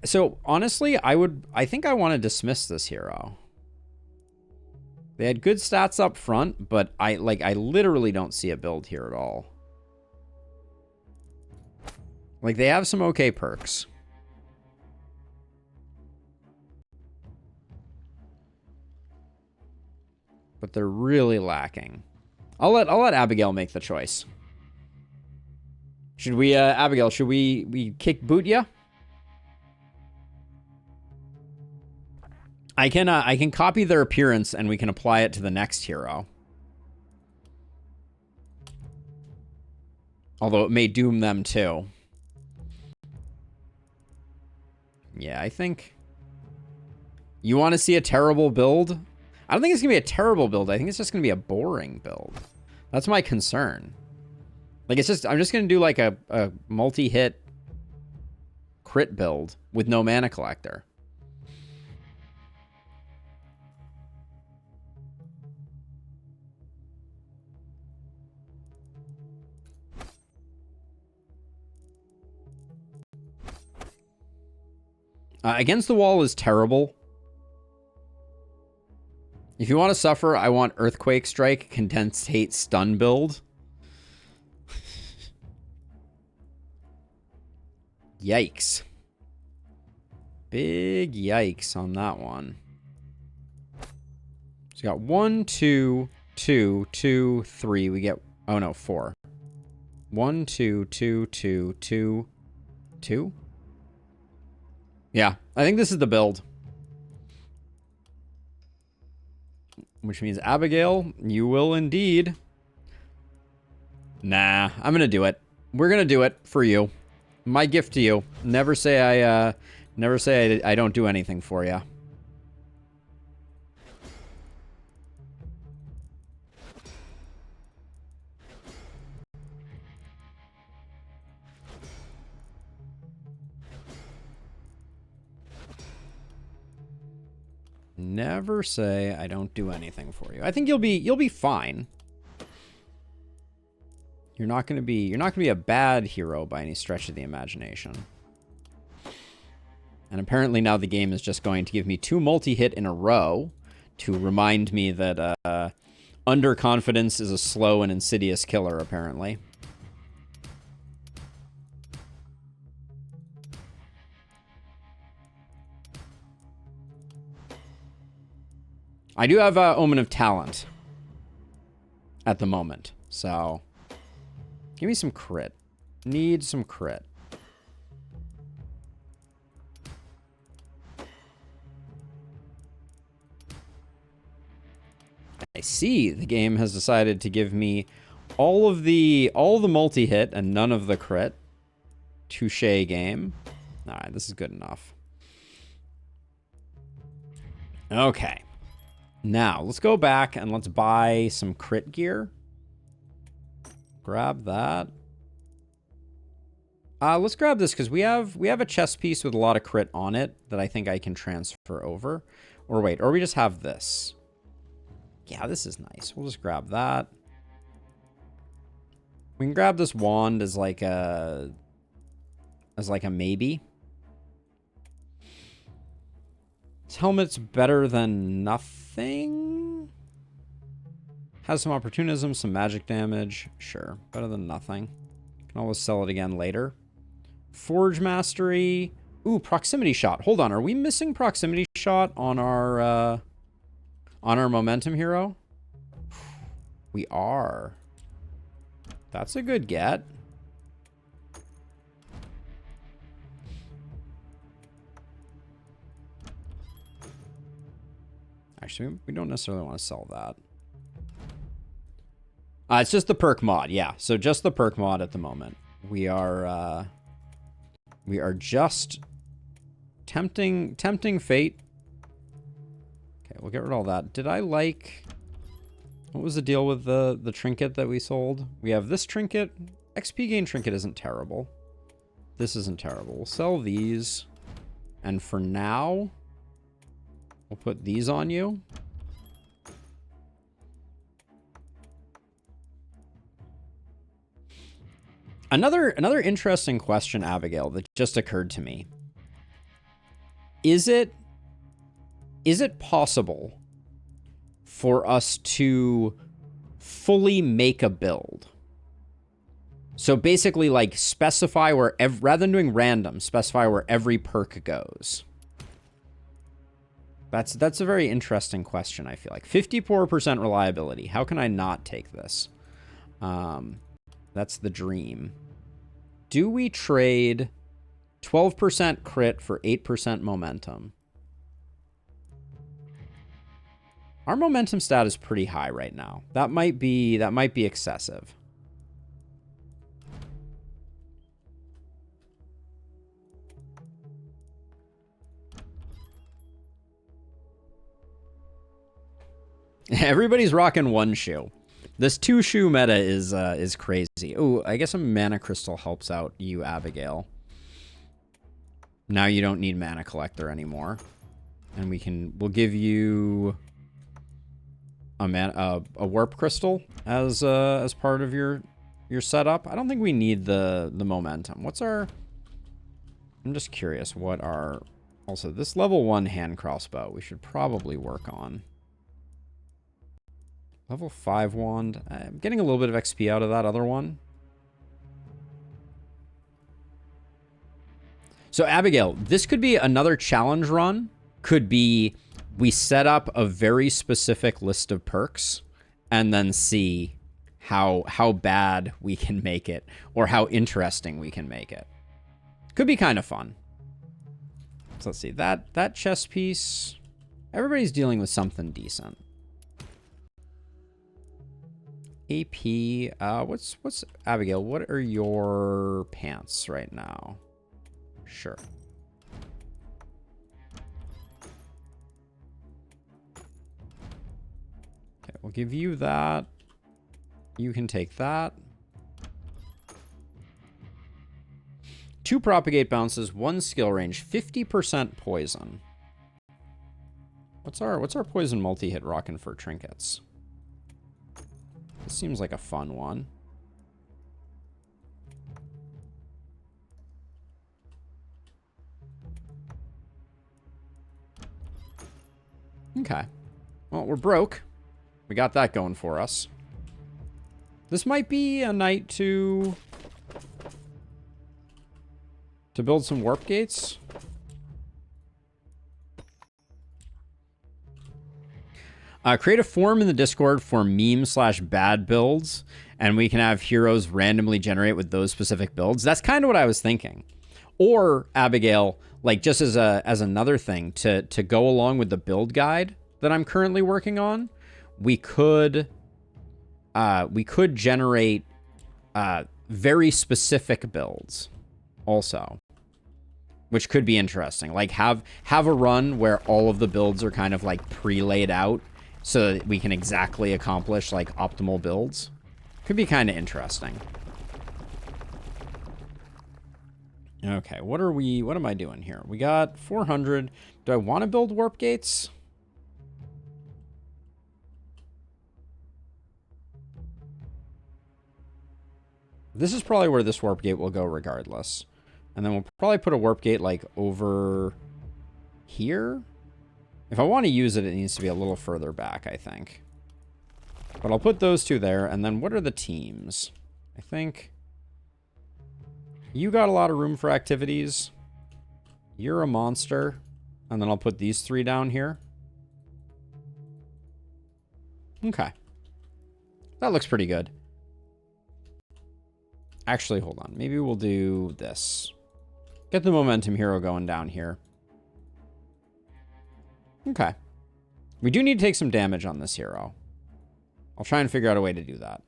So, honestly, I think I want to dismiss this hero. They had good stats up front, but I literally don't see a build here at all. Like, they have some okay perks. But they're really lacking. I'll let Abigail make the choice. Should we, Abigail, should we kick boot ya? I can copy their appearance and we can apply it to the next hero. Although it may doom them too. Yeah, I think... You want to see a terrible build? I don't think it's going to be a terrible build. I think it's just going to be a boring build. That's my concern. Like, it's just... I'm just going to do, like, a multi-hit crit build with no mana collector. Against the Wall is terrible. If you want to suffer, I want Earthquake Strike, Condensed Hate, Stun build. Yikes. Big yikes on that one. So we got 1, 2, 2, 2, 3. We get... Oh, no, 4. 1, 2, 2, 2, 2, 2? Yeah, I think this is the build. Which means, Abigail, you will indeed. Nah, I'm going to do it. We're going to do it for you. My gift to you. Never say I don't do anything for you. Never say I don't do anything for you. I think you'll be fine. You're not going to be a bad hero by any stretch of the imagination. And apparently now the game is just going to give me 2 multi-hit in a row to remind me that underconfidence is a slow and insidious killer, apparently. I do have Omen of Talent at the moment, so give me some crit. Need some crit. I see the game has decided to give me all the multi-hit and none of the crit. Touche game. All right, this is good enough. Okay. Now, let's go back and let's buy some crit gear. Grab that. Let's grab this because we have a chest piece with a lot of crit on it that I think I can transfer over. Or wait, or we just have this. Yeah, this is nice. We'll just grab that. We can grab this wand as like a maybe. This helmet's better than nothing. Has some opportunism, some magic damage. Sure, better than nothing. Can always sell it again later. Forge Mastery. Ooh, Proximity Shot. Hold on, are we missing Proximity Shot on our Momentum Hero? We are. That's a good get. Actually, we don't necessarily want to sell that. It's just the perk mod, yeah. So just the perk mod at the moment. We are just tempting fate. Okay, we'll get rid of all that. Did I like... What was the deal with the trinket that we sold? We have this trinket. XP gain trinket isn't terrible. This isn't terrible. We'll sell these. And for now, we'll put these on you. Another interesting question, Abigail, that just occurred to me. Is it possible for us to fully make a build? So basically, like, specify where, rather than doing random, specify where every perk goes. That's a very interesting question, I feel like. 54% reliability. How can I not take this? That's the dream. Do we trade 12% crit for 8% momentum? Our momentum stat is pretty high right now. That might be excessive. Everybody's rocking one shoe. This 2-shoe meta is crazy. Oh, I guess a mana crystal helps out you, Abigail. Now you don't need mana collector anymore, and we'll give you a warp crystal as part of your setup. I don't think we need the momentum. What's our? I'm just curious. What our? Also, this level 1 hand crossbow we should probably work on. Level 5 wand. I'm getting a little bit of XP out of that other one. So, Abigail, this could be another challenge run. Could be we set up a very specific list of perks and then see how bad we can make it or how interesting we can make it. Could be kind of fun. So let's see. That chess piece. Everybody's dealing with something decent. AP, what's Abigail, what are your pants right now? Sure. Okay, we'll give you that. You can take that. 2 propagate bounces, 1 skill range, 50% poison. What's our poison multi-hit rockin' for trinkets? This seems like a fun one. Okay. Well, we're broke. We got that going for us. This might be a night to build some warp gates. Create a forum in the Discord for meme/bad builds, and we can have heroes randomly generate with those specific builds. That's kind of what I was thinking. Or, Abigail, like just as another thing to go along with the build guide that I'm currently working on, we could generate very specific builds also, which could be interesting. Like have a run where all of the builds are kind of like pre-laid out, so that we can exactly accomplish like optimal builds. Could be kind of interesting. Okay, what am I doing here? We got 400. Do I want to build warp gates? This is probably where this warp gate will go regardless. And then we'll probably put a warp gate like over here. If I want to use it, it needs to be a little further back, I think. But I'll put those two there. And then what are the teams? I think you got a lot of room for activities. You're a monster. And then I'll put these three down here. Okay. That looks pretty good. Actually, hold on. Maybe we'll do this. Get the momentum hero going down here. Okay. We do need to take some damage on this hero. I'll try and figure out a way to do that.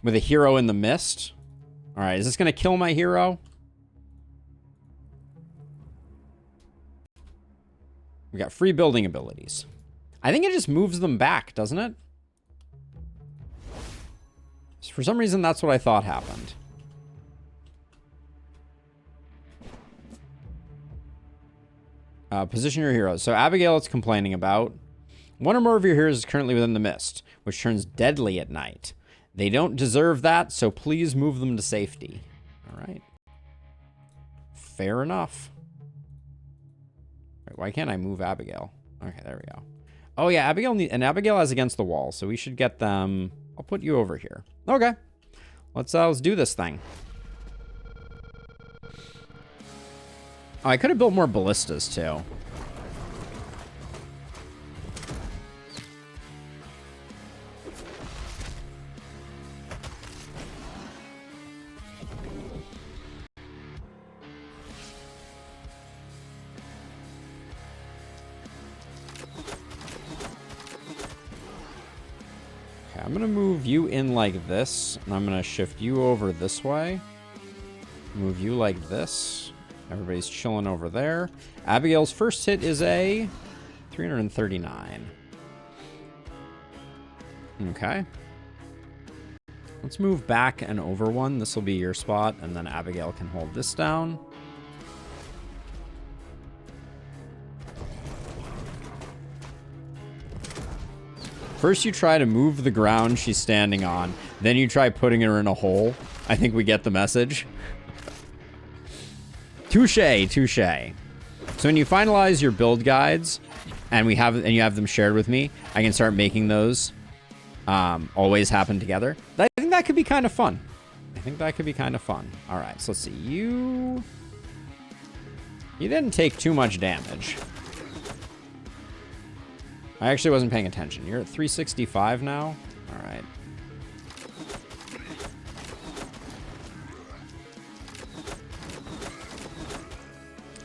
With a hero in the mist. All right, is this going to kill my hero? We got free building abilities. I think it just moves them back, doesn't it? For some reason, that's what I thought happened. Position your heroes. So Abigail, it's complaining about. One or more of your heroes is currently within the mist, which turns deadly at night. They don't deserve that, so please move them to safety. All right. Fair enough. Wait, why can't I move Abigail? Okay, there we go. Oh, yeah, Abigail has against the wall, so we should get them. I'll put you over here. Okay. Let's do this thing. Oh, I could have built more ballistas, too. Okay, I'm going to move you in like this, and I'm going to shift you over this way. Move you like this. Everybody's chilling over there. Abigail's first hit is a 339. Okay. Let's move back and over one. This will be your spot, and then Abigail can hold this down. First you try to move the ground she's standing on, then you try putting her in a hole. I think we get the message. Touché, touché. So when you finalize your build guides, and you have them shared with me, I can start making those always happen together. I think that could be kind of fun. All right, so let's see. You didn't take too much damage. I actually wasn't paying attention. You're at 365 now. All right.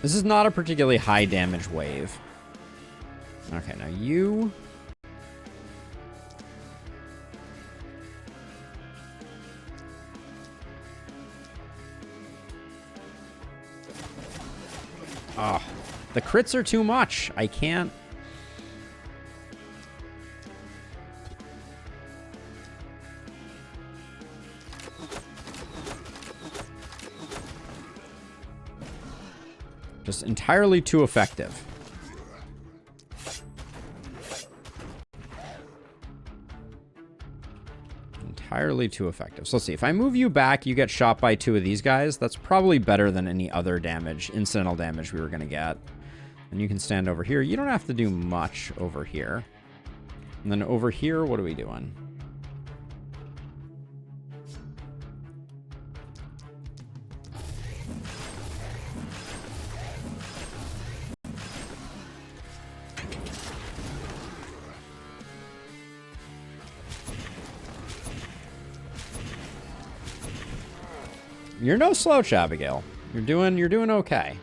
This is not a particularly high damage wave. Okay, now you... Oh, the crits are too much. I can't... Just entirely too effective. Entirely too effective. So let's see. If I move you back, you get shot by two of these guys. That's probably better than any other damage, incidental damage we were going to get. And you can stand over here. You don't have to do much over here. And then over here, what are we doing? You're no slouch, Abigail. You're doing okay.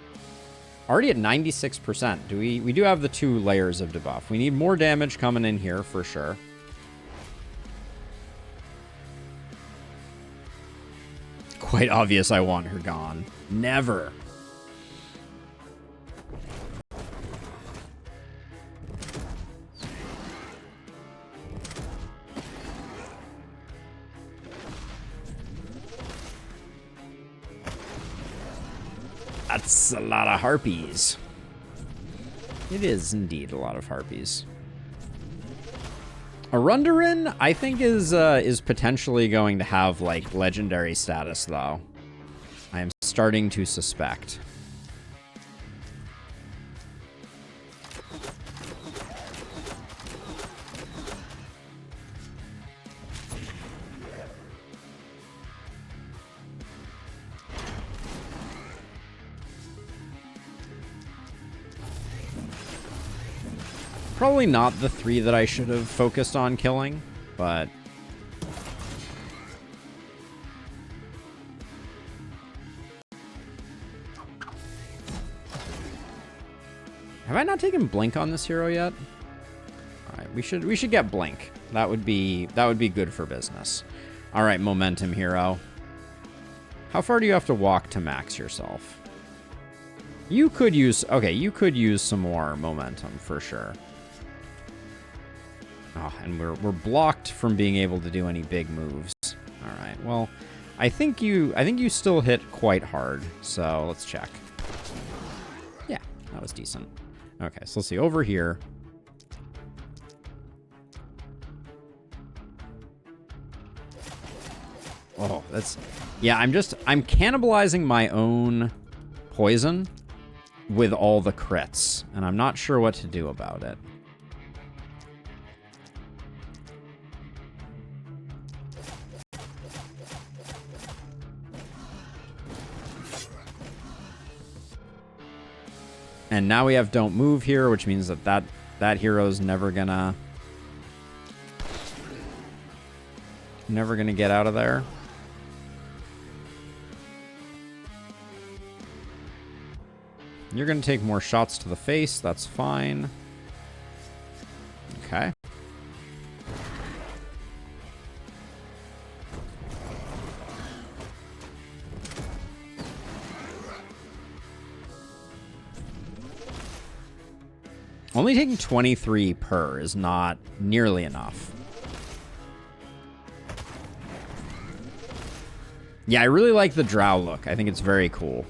Already at 96%. We do have the 2 layers of debuff. We need more damage coming in here for sure. Quite obvious I want her gone. Never. That's a lot of harpies. It is indeed a lot of harpies. Arundarin, I think, is potentially going to have, like, legendary status, though. I am starting to suspect. Probably not the 3 that I should have focused on killing, but... Have I not taken Blink on this hero yet? All right, we should get Blink. That would be good for business. All right, Momentum hero. How far do you have to walk to max yourself? You could use some more momentum for sure. Oh, and we're blocked from being able to do any big moves. All right. Well, I think you still hit quite hard. So let's check. Yeah, that was decent. Okay, so let's see over here. Oh, yeah, I'm cannibalizing my own poison with all the crits, and I'm not sure what to do about it. And now we have Don't Move here, which means that hero's never gonna get out of there. You're gonna take more shots to the face, that's fine. Okay. Only taking 23 per is not nearly enough. Yeah, I really like the drow look. I think it's very cool.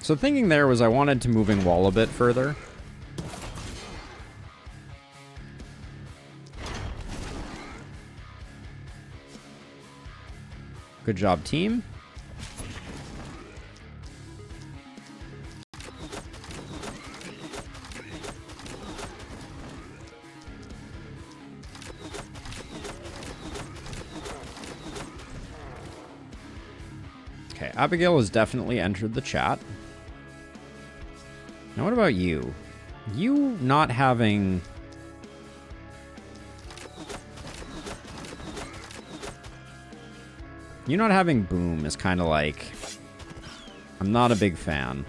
So thinking there was I wanted to moving wall a bit further. Good job, team. Okay, Abigail has definitely entered the chat. Now, what about you? You not having... You not having boom is kind of like... I'm not a big fan.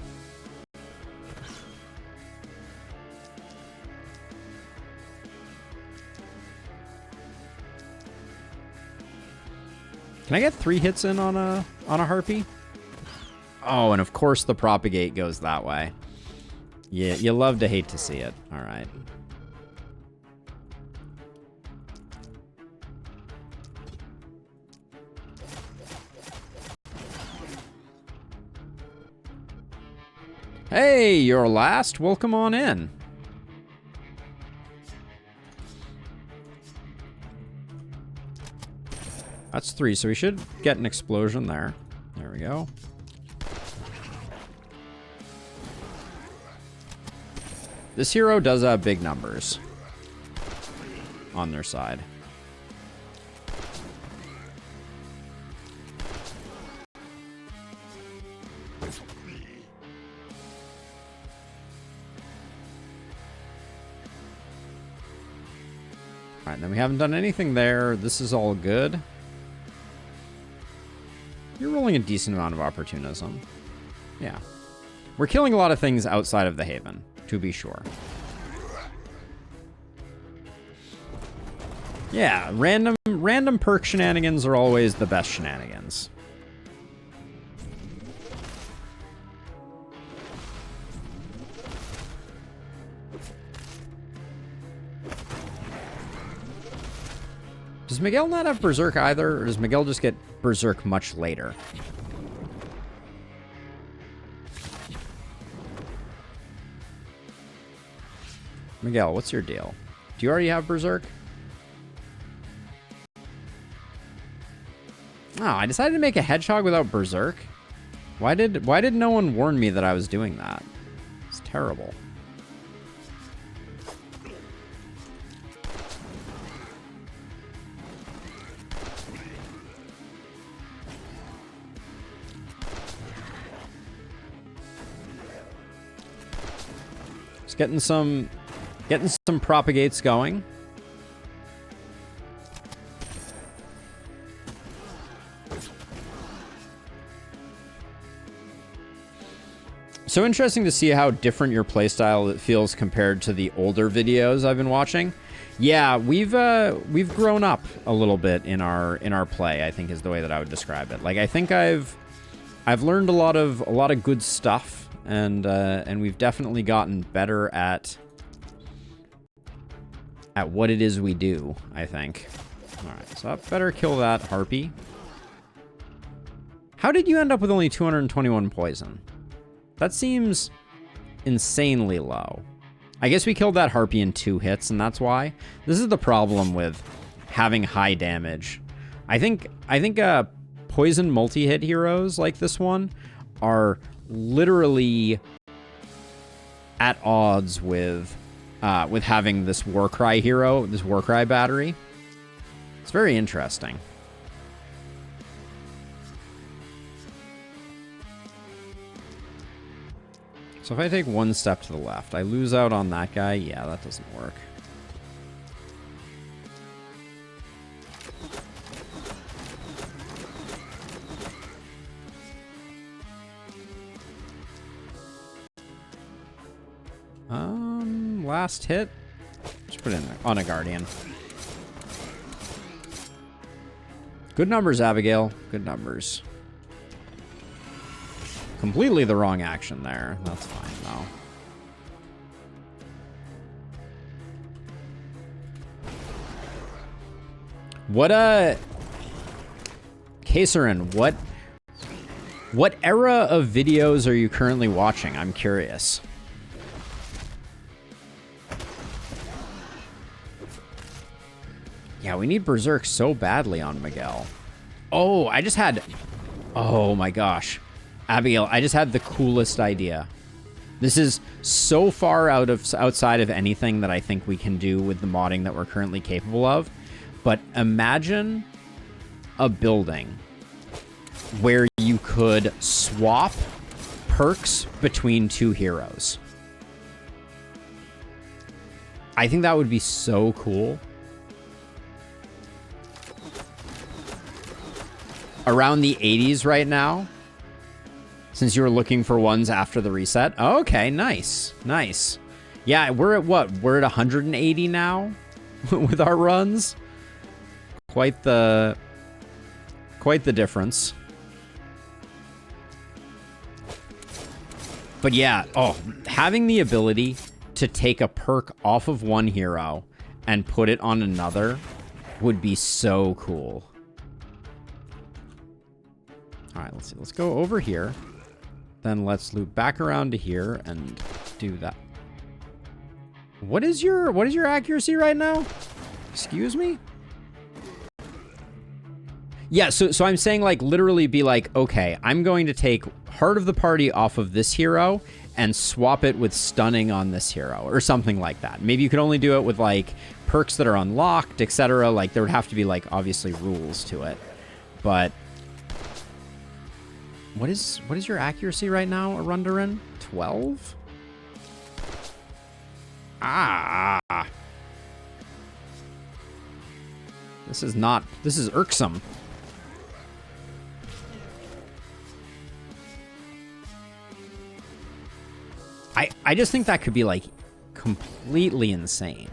Can I get 3 hits in on a harpy? Oh, and of course the propagate goes that way. Yeah, you love to hate to see it. All right. Hey, you're last. Welcome on in. That's 3, so we should get an explosion there. There we go. This hero does have big numbers on their side. Alright, then we haven't done anything there. This is all good. You're rolling a decent amount of opportunism. Yeah. We're killing a lot of things outside of the Haven, to be sure. Yeah, random perk shenanigans are always the best shenanigans. Does Miguel not have Berserk either, or does Miguel just get Berserk much later? Miguel, what's your deal? Do you already have Berserk? Oh, I decided to make a hedgehog without Berserk. Why did no one warn me that I was doing that? It's terrible. Just getting some propagates going. So interesting to see how different your playstyle feels compared to the older videos I've been watching. Yeah, we've grown up a little bit in our play, I think is the way that I would describe it. Like I think I've learned a lot of good stuff, and we've definitely gotten better at what it is we do, I think. All right, so I better kill that harpy. How did you end up with only 221 poison? That seems insanely low. I guess we killed that harpy in 2 hits, and that's why. This is the problem with having high damage. I think poison multi-hit heroes like this one are literally at odds with having this Warcry hero, this Warcry battery. It's very interesting. So if I take 1 step to the left, I lose out on that guy. Yeah, that doesn't work. Last hit. Just put in on a Guardian. Good numbers, Abigail. Good numbers. Completely the wrong action there. That's fine, though. What, Kasarin, what era of videos are you currently watching? I'm curious. Yeah, we need Berserk so badly on Miguel. Oh, oh my gosh. Abigail, I just had the coolest idea. This is so far outside of anything that I think we can do with the modding that we're currently capable of. But imagine a building where you could swap perks between 2 heroes. I think that would be so cool. Around the 80s right now. Since you were looking for ones after the reset. Oh, okay, nice. Nice. Yeah, we're at what? We're at 180 now with our runs. Quite the difference. But yeah, having the ability to take a perk off of one hero and put it on another would be so cool. All right, let's see. Let's go over here. Then let's loop back around to here and do that. What is your accuracy right now? Excuse me? Yeah, so I'm saying like literally be like, okay, I'm going to take Heart of the Party off of this hero and swap it with stunning on this hero or something like that. Maybe you could only do it with like perks that are unlocked, etc. Like there would have to be like obviously rules to it. But what is your accuracy right now, Arundarin? 12? Ah. This is irksome. I just think that could be like completely insane.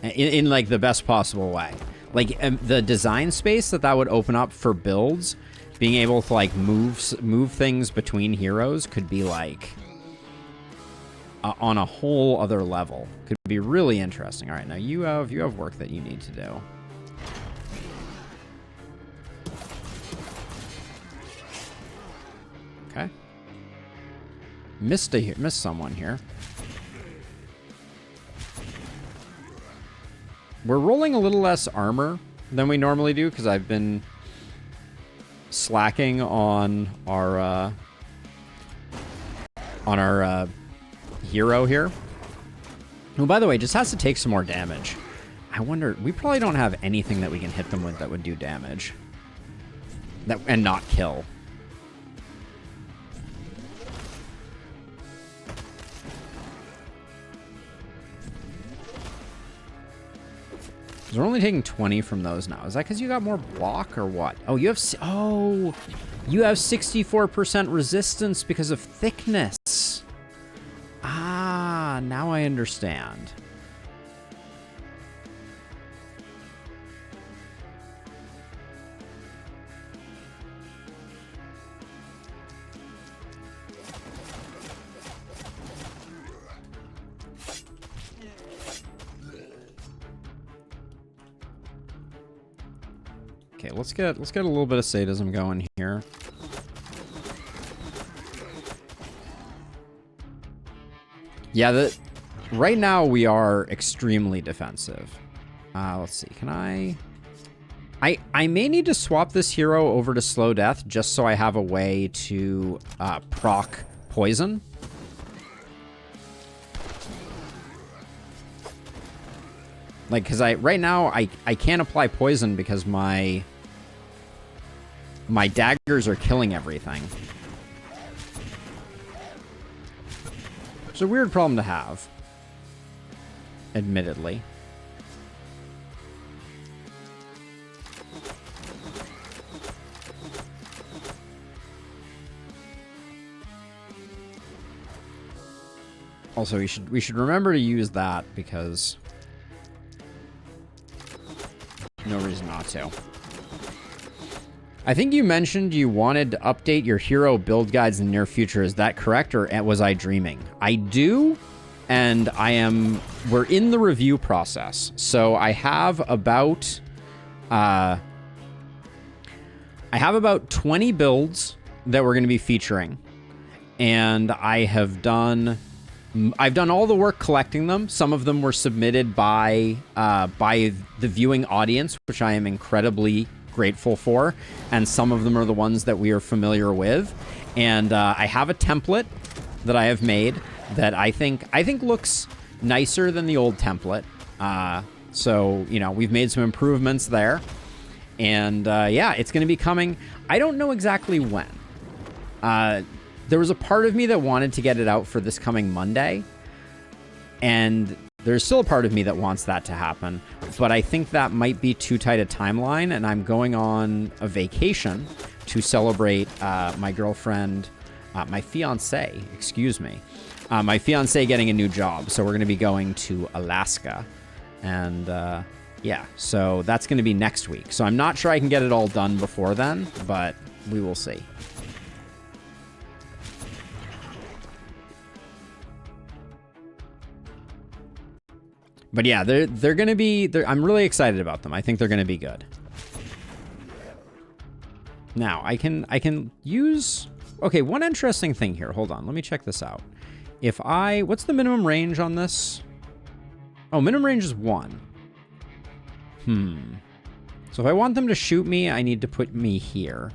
In like the best possible way. Like the design space that would open up for builds, being able to like move things between heroes could be like on a whole other level. Could be really interesting. All right, now you have work that you need to do. Okay. Missed someone here. We're rolling a little less armor than we normally do because I've been slacking on our hero here. Who, by the way, just has to take some more damage. I wonder, we probably don't have anything that we can hit them with that would do damage. And not kill. We're only taking 20 from those now. Is that because you got more block or what? Oh, you have 64% resistance because of thickness. Ah, now I understand. Okay, let's get a little bit of sadism going here. Yeah, right now we are extremely defensive. Let's see, can I may need to swap this hero over to slow death just so I have a way to proc poison. Like, because right now I can't apply poison because my daggers are killing everything. It's a weird problem to have, admittedly. Also, we should remember to use that because no reason not to. I think you mentioned you wanted to update your hero build guides in the near future. Is that correct, or was I dreaming? I do, and we're in the review process. So I have about 20 builds that we're going to be featuring, and I've done all the work collecting them. Some of them were submitted by the viewing audience, which I am incredibly grateful for, and some of them are the ones that we are familiar with. And I have a template that I have made that I think looks nicer than the old template. So, you know, we've made some improvements there. And yeah, it's going to be coming. I don't know exactly when. There was a part of me that wanted to get it out for this coming Monday, and there's still a part of me that wants that to happen, but I think that might be too tight a timeline, and I'm going on a vacation to celebrate my girlfriend, my fiance, excuse me, my fiance getting a new job. So we're going to be going to Alaska, and yeah, so that's going to be next week. So I'm not sure I can get it all done before then, but we will see. But yeah, they're going to be... I'm really excited about them. I think they're going to be good. Now, I can use... Okay, one interesting thing here. Hold on. Let me check this out. If I... What's the minimum range on this? Oh, minimum range is 1. So if I want them to shoot me, I need to put me here.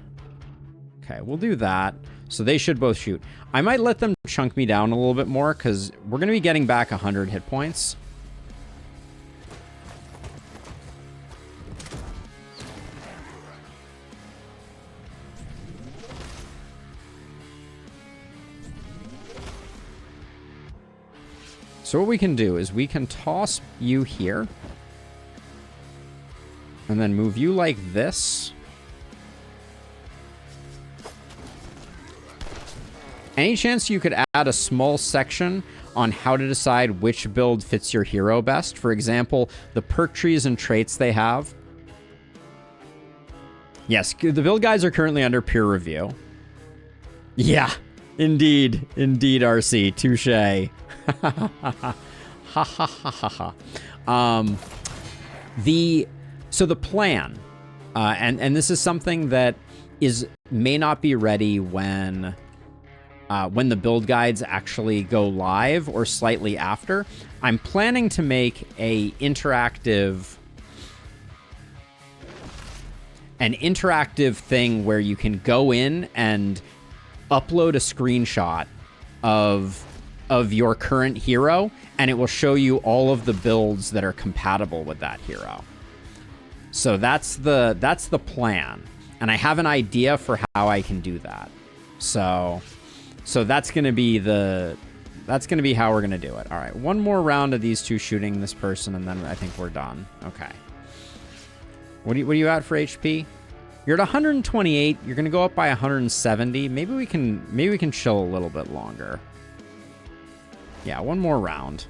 Okay, we'll do that. So they should both shoot. I might let them chunk me down a little bit more because we're going to be getting back 100 hit points. So what we can do is we can toss you here and then move you like this. Any chance you could add a small section on how to decide which build fits your hero best? For example, the perk trees and traits they have. Yes, the build guides are currently under peer review. Yeah, indeed. Indeed, RC. Touche. Ha ha ha ha ha. So the plan, and this is something that may not be ready when the build guides actually go live or slightly after. I'm planning to make a interactive an interactive thing where you can go in and upload a screenshot of your current hero, and it will show you all of the builds that are compatible with that hero. So that's the plan, and I have an idea for how I can do that. So that's gonna be how we're gonna do it. All right, one more round of these two shooting this person, and then I think we're done. Okay. What are you at for HP? You're at 128. You're gonna go up by 170. Maybe we can chill a little bit longer. Yeah, one more round.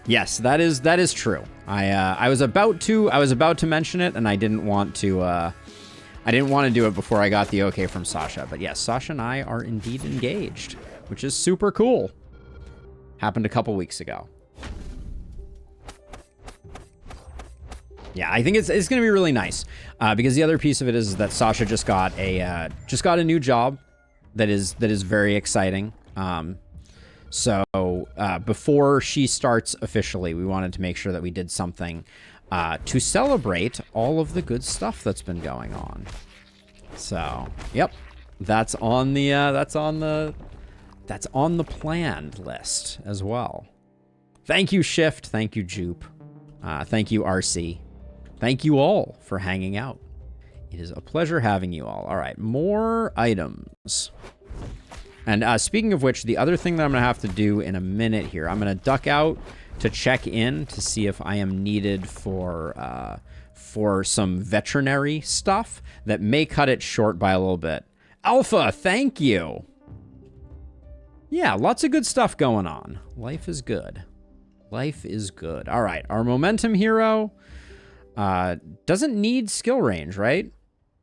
Yes, that is true. I was about to mention it, and I didn't want to do it before I got the okay from Sasha. But yes, Sasha and I are indeed engaged, which is super cool. Happened a couple weeks ago. Yeah, I think it's going to be really nice because the other piece of it is that Sasha just got a new job that is very exciting. So before she starts officially, we wanted to make sure that we did something to celebrate all of the good stuff that's been going on. So, yep, that's on the planned list as well. Thank you, Shift. Thank you, Jupe. Thank you, RC. Thank you all for hanging out. It is a pleasure having you all. All right, more items. And speaking of which, the other thing that I'm going to have to do in a minute here, I'm going to duck out to check in to see if I am needed for some veterinary stuff that may cut it short by a little bit. Alpha, thank you. Yeah, lots of good stuff going on. Life is good. Life is good. All right, our momentum hero doesn't need skill range, right?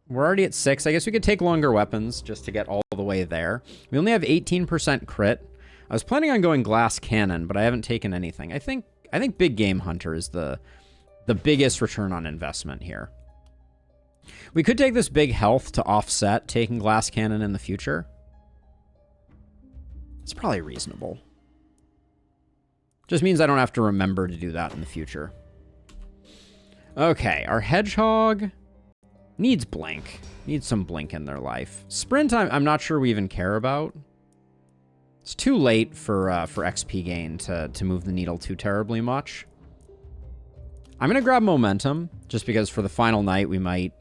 We're already at 6. I guess we could take longer weapons just to get all the way there. We only have 18% crit. I was planning on going glass cannon, but I haven't taken anything. I think big game hunter is the biggest return on investment here. We could take this big health to offset taking glass cannon in the future. It's probably reasonable. Just means I don't have to remember to do that in the future. Okay, our hedgehog needs blink. Needs some blink in their life. Sprint, I'm not sure we even care about. It's too late for XP gain to move the needle too terribly much. I'm going to grab momentum, just because for the final night we might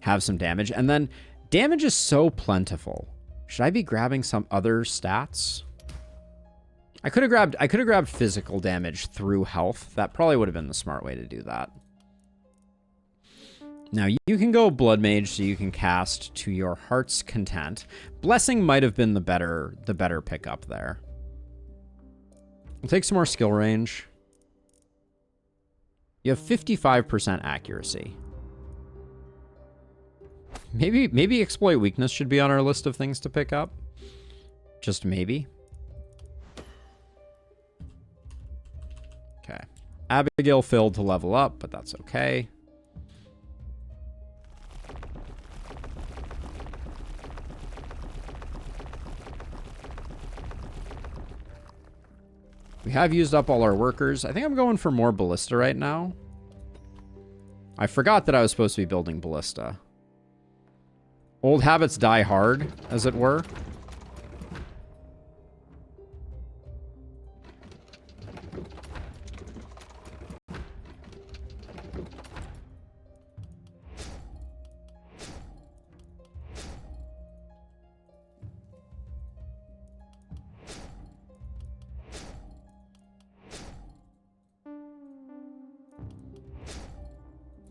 have some damage. And then damage is so plentiful. Should I be grabbing some other stats? I could have grabbed physical damage through health. That probably would have been the smart way to do that. Now, you can go Blood Mage so you can cast to your heart's content. Blessing might have been the better pickup there. We'll take some more skill range. You have 55% accuracy. Maybe Exploit Weakness should be on our list of things to pick up. Just maybe. Okay. Abigail failed to level up, but that's okay. We have used up all our workers. I think I'm going for more ballista right now. I forgot that I was supposed to be building ballista. Old habits die hard, as it were.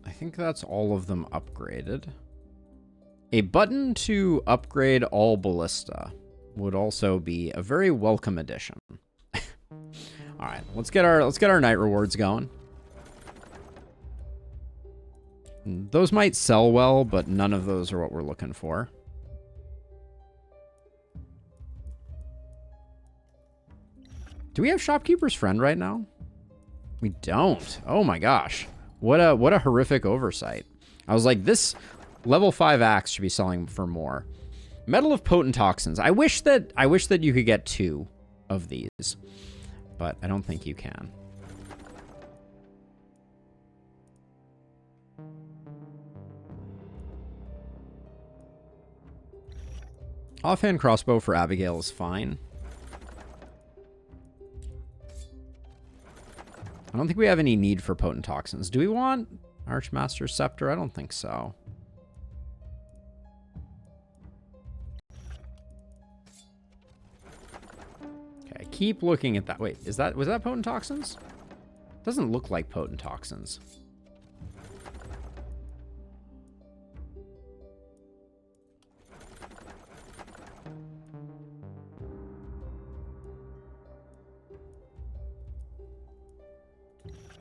I think that's all of them upgraded. A button to upgrade all ballista would also be a very welcome addition. All right, let's get our night rewards going. Those might sell well, but none of those are what we're looking for. Do we have Shopkeeper's Friend right now? We don't. Oh my gosh. What a horrific oversight. I was like, this level 5 axe should be selling for more. Metal of Potent Toxins. I wish that you could get 2 of these. but I don't think you can. Offhand crossbow for Abigail is fine. I don't think we have any need for potent toxins. Do we want Archmaster's Scepter? I don't think so. Okay, keep looking at that. Wait, was that potent toxins? Doesn't look like potent toxins.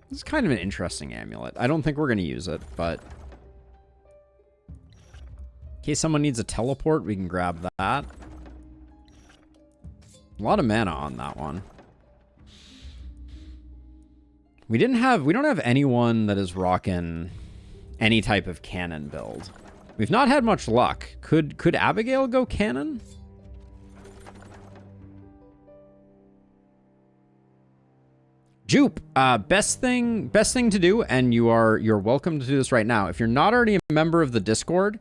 This is kind of an interesting amulet. I don't think we're going to use it, but in case someone needs a teleport, we can grab that. A lot of mana on that one. We don't have anyone that is rocking any type of cannon build. We've not had much luck. Could Abigail go cannon? Jupe, best thing to do, and you're welcome to do this right now. If you're not already a member of the Discord,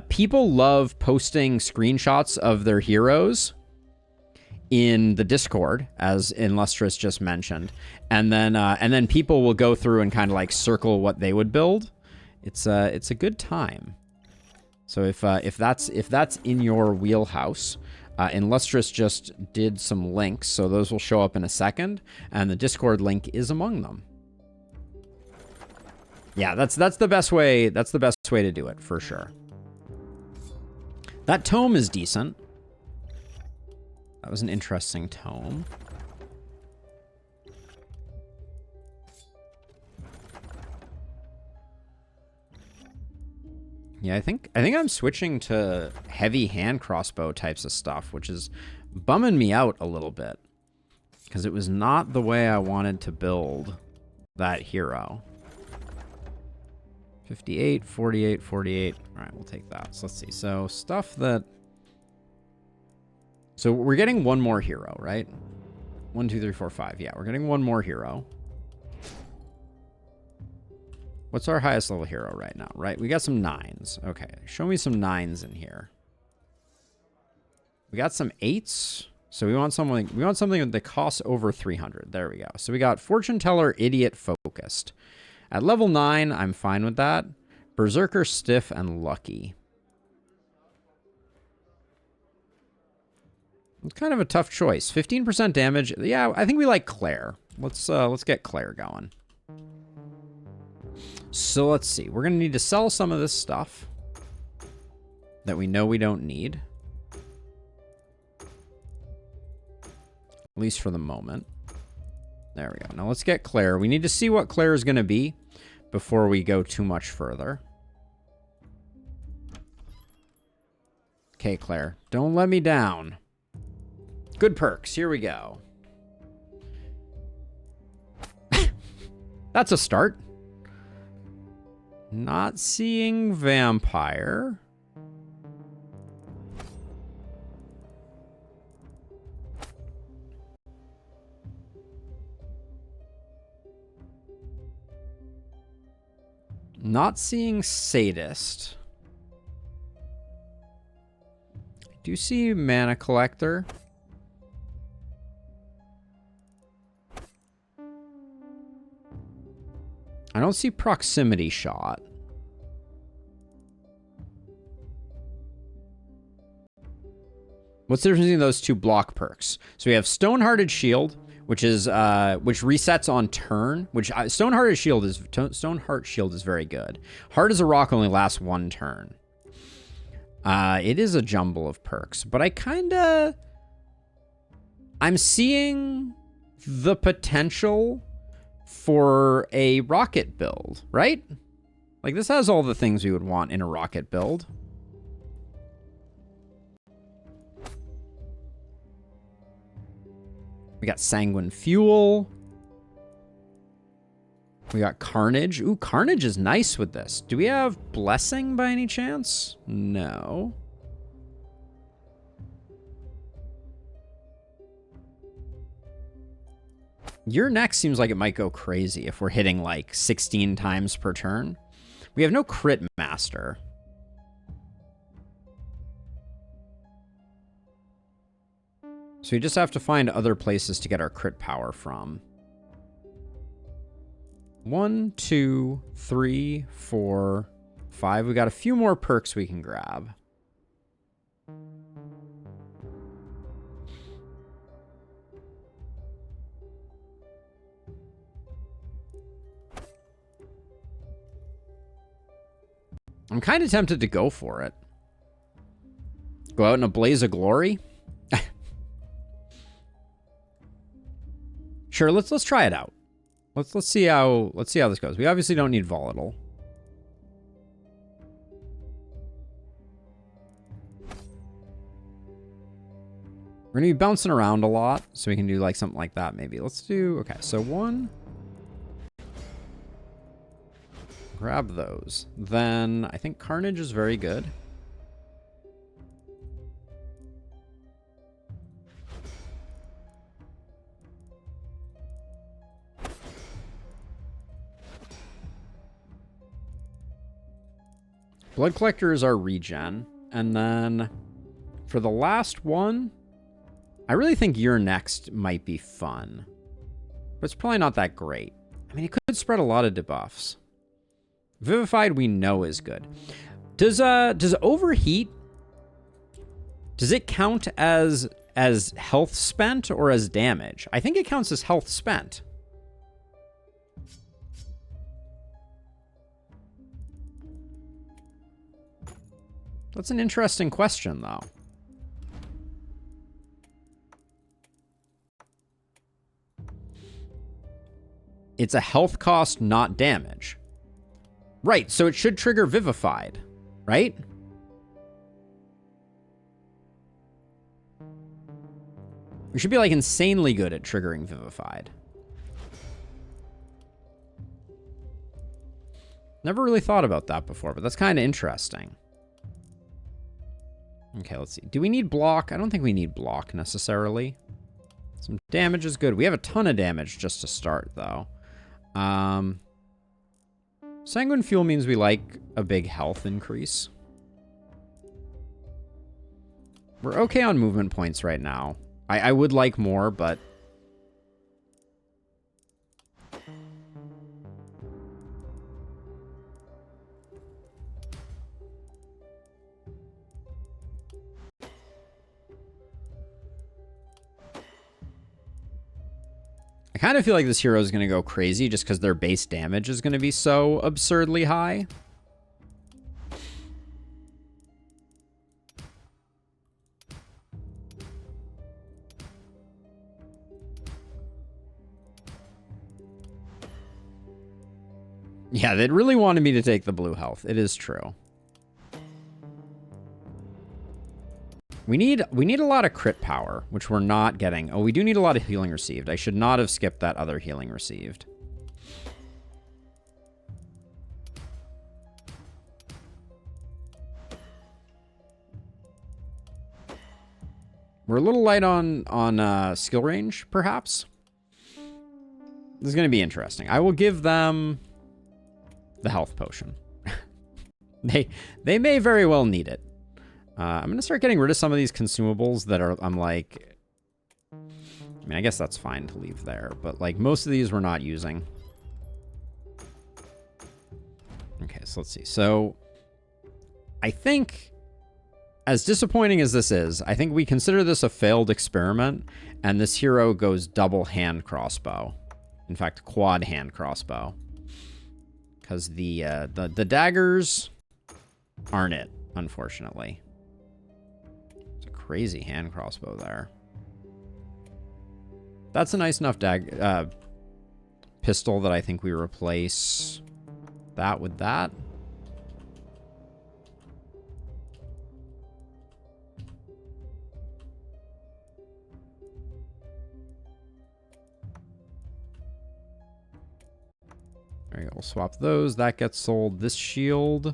people love posting screenshots of their heroes in the Discord, as Illustrious just mentioned, and then people will go through and kind of like circle what they would build. It's a good time. So if that's in your wheelhouse. Illustrious just did some links, so those will show up in a second, and the Discord link is among them. Yeah, that's the best way. That's the best way to do it for sure. That tome is decent. That was an interesting tome. Yeah, I think I'm switching to heavy hand crossbow types of stuff, which is bumming me out a little bit because it was not the way I wanted to build that hero. 58, 48, 48. All right, we'll take that. So let's see. So stuff that... So we're getting one more hero, right? 1, 2, 3, 4, 5. Yeah, we're getting one more hero. What's our highest level hero right now, right? We got some 9s. Okay, show me some 9s in here. We got some 8s. So we want something that costs over 300. There we go. So we got Fortune Teller, Idiot, Focused. At level 9, I'm fine with that. Berserker, Stiff, and Lucky. It's kind of a tough choice. 15% damage. Yeah, I think we like Claire. Let's get Claire going. So let's see. We're going to need to sell some of this stuff that we know we don't need. At least for the moment. There we go. Now let's get Claire. We need to see what Claire is going to be before we go too much further. Okay, Claire. Don't let me down. Good perks. Here we go. That's a start. Not seeing vampire. Not seeing sadist. I do see mana collector. I don't see proximity shot. What's the difference between those two block perks? So we have Stone-Hearted Shield, which is which resets on turn. Which Stone-Hearted Shield is very good. Hard as a Rock only lasts 1 turn. It is a jumble of perks, but I'm seeing the potential for a rocket build, right? Like this has all the things we would want in a rocket build. We got Sanguine Fuel. We got Carnage. Ooh, Carnage is nice with this. Do we have Blessing by any chance? No. Your next seems like it might go crazy if we're hitting like 16 times per turn. We have no crit master. So we just have to find other places to get our crit power from. 1, 2, 3, 4, 5. We got a few more perks we can grab. I'm kind of tempted to go for it. Go out in a blaze of glory. Sure, let's try it out. Let's see how this goes. We obviously don't need volatile. We're gonna be bouncing around a lot, so we can do like something like that maybe. Let's do, okay, so 1. Grab those. Then I think Carnage is very good. Blood Collector is our regen. And then for the last one, I really think Your Next might be fun. But it's probably not that great. I mean, it could spread a lot of debuffs. Vivified we know is good. Does Overheat, does it count as health spent or as damage? I think it counts as health spent. That's an interesting question, though. It's a health cost, not damage. Right, so it should trigger Vivified, right? We should be, like, insanely good at triggering Vivified. Never really thought about that before, but that's kind of interesting. Okay, let's see. Do we need block? I don't think we need block necessarily. Some damage is good. We have a ton of damage just to start, though. Sanguine Fuel means we like a big health increase. We're okay on movement points right now. I would like more, but... I kind of feel like this hero is going to go crazy just because their base damage is going to be so absurdly high. Yeah, they really wanted me to take the blue health. It is true. We need a lot of crit power, which we're not getting. Oh, we do need a lot of healing received. I should not have skipped that other healing received. We're a little light on skill range, perhaps. This is going to be interesting. I will give them the health potion. They may very well need it. I'm going to start getting rid of some of these consumables that are, I'm like... I mean, I guess that's fine to leave there, but, like, most of these we're not using. Okay, so let's see. So, I think, as disappointing as this is, I think we consider this a failed experiment, and this hero goes double hand crossbow. In fact, quad hand crossbow. Because the daggers aren't it, unfortunately. Crazy hand crossbow there. That's a nice enough pistol that I think we replace that with that. There you go. We'll swap those. That gets sold. This shield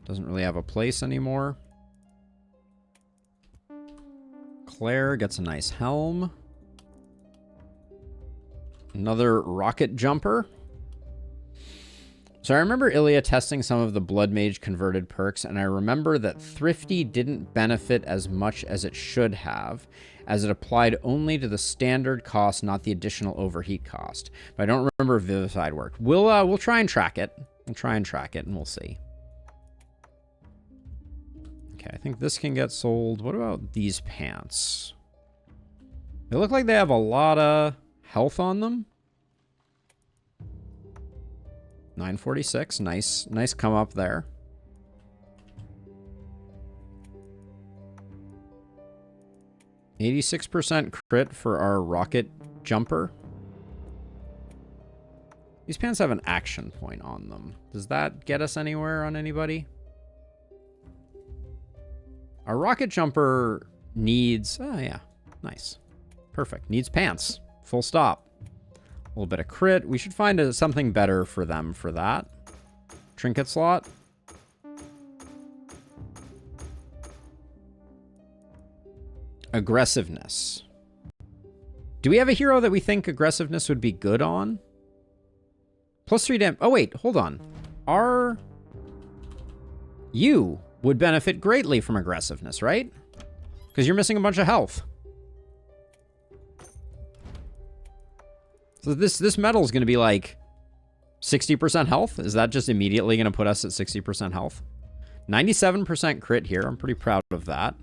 doesn't really have a place anymore. Claire gets a nice helm. Another rocket jumper. So I remember Ilya testing some of the Blood Mage converted perks, and I remember that Thrifty didn't benefit as much as it should have, as it applied only to the standard cost, not the additional overheat cost. But I don't remember if Vivified worked. We'll try and track it. We'll try and track it, and we'll see. Okay, I think this can get sold. What about these pants? They look like they have a lot of health on them. 946, nice come up there. %86 crit for our rocket jumper. These pants have an action point on them. Does that get us anywhere on anybody? Our rocket jumper needs, oh yeah, nice. Perfect, needs pants, full stop. A little bit of crit. We should find something better for them for that. Trinket slot. Aggressiveness. Do we have a hero that we think aggressiveness would be good on? +3 damage. Oh, wait. Hold on. You would benefit greatly from aggressiveness, right? Because you're missing a bunch of health. So this metal is going to be like 60% health. Is that just immediately going to put us at 60% health? 97% crit here. I'm pretty proud of that.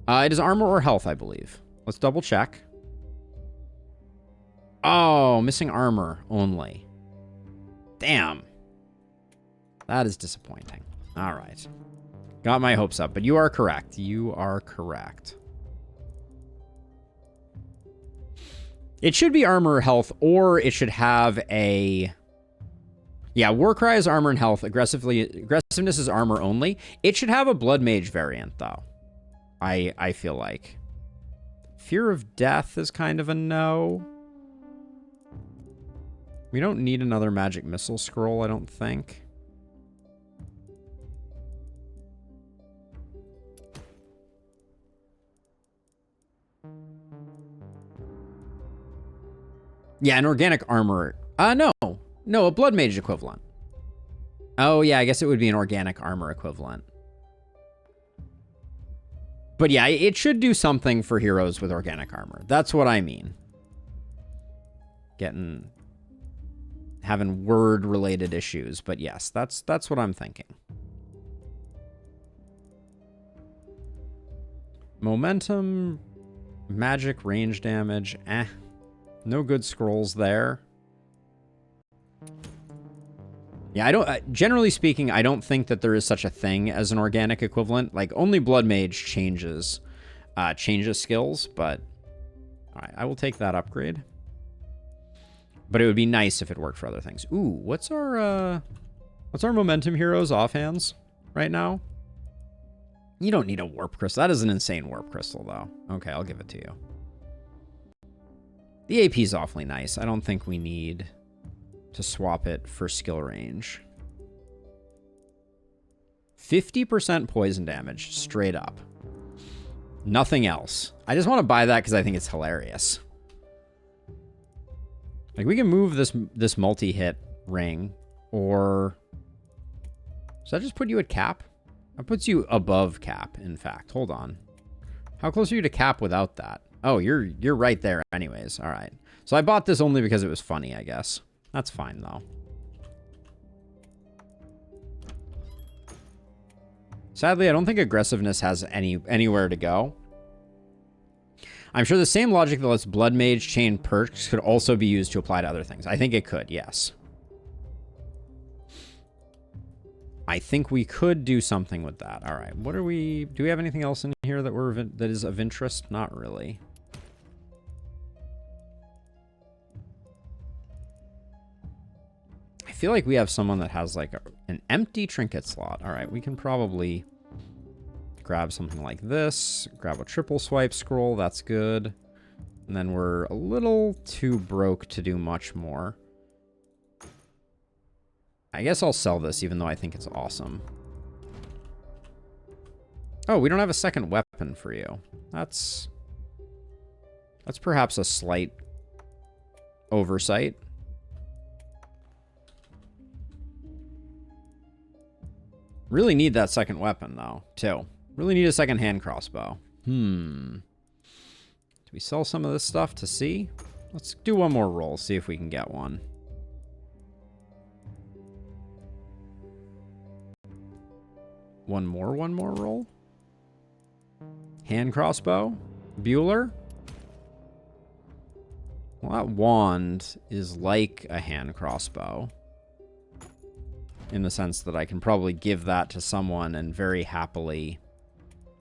It is armor or health, I believe. Let's double check. Oh, missing armor only. Damn. That is disappointing. All right. Got my hopes up, but you are correct. You are correct. It should be armor or health, or it should have a... Yeah, Warcry is armor and health. Aggressiveness is armor only. It should have a Blood Mage variant, though. I feel like. Fear of Death is kind of a no. We don't need another Magic Missile scroll, I don't think. Yeah, an organic armor. No, a Blood Mage equivalent. Oh, yeah, I guess it would be an organic armor equivalent. But yeah, it should do something for heroes with organic armor. That's what I mean. Having word-related issues. But yes, that's what I'm thinking. Momentum, magic, range damage, no good scrolls there. Yeah, I don't. Generally speaking, I don't think that there is such a thing as an organic equivalent. Like only Blood Mage changes skills, but all right, I will take that upgrade. But it would be nice if it worked for other things. Ooh, what's our momentum heroes offhands right now? You don't need a warp crystal. That is an insane warp crystal, though. Okay, I'll give it to you. The AP is awfully nice. I don't think we need to swap it for skill range. 50% poison damage, straight up. Nothing else. I just want to buy that because I think it's hilarious. Like, we can move this multi-hit ring, or... Does that just put you at cap? That puts you above cap, in fact. Hold on. How close are you to cap without that? Oh, you're right there anyways. All right. So I bought this only because it was funny, I guess. That's fine, though. Sadly, I don't think aggressiveness has anywhere to go. I'm sure the same logic that lets Blood Mage chain perks could also be used to apply to other things. I think it could, yes. I think we could do something with that. All right. What are we... Do we have anything else in here that is of interest? Not really. I feel like we have someone that has like an empty trinket slot. All right. We can probably grab something like this. Grab a triple swipe scroll. That's good. And then we're a little too broke to do much more. I guess I'll sell this, even though I think it's awesome. Oh, we don't have a second weapon for you. That's That's perhaps a slight oversight. Really need that second weapon, though, too. Really need a second hand crossbow. Do we sell some of this stuff to see? Let's do one more roll, see if we can get one. One more roll? Hand crossbow? Bueller? Well, that wand is like a hand crossbow. In the sense that I can probably give that to someone and very happily...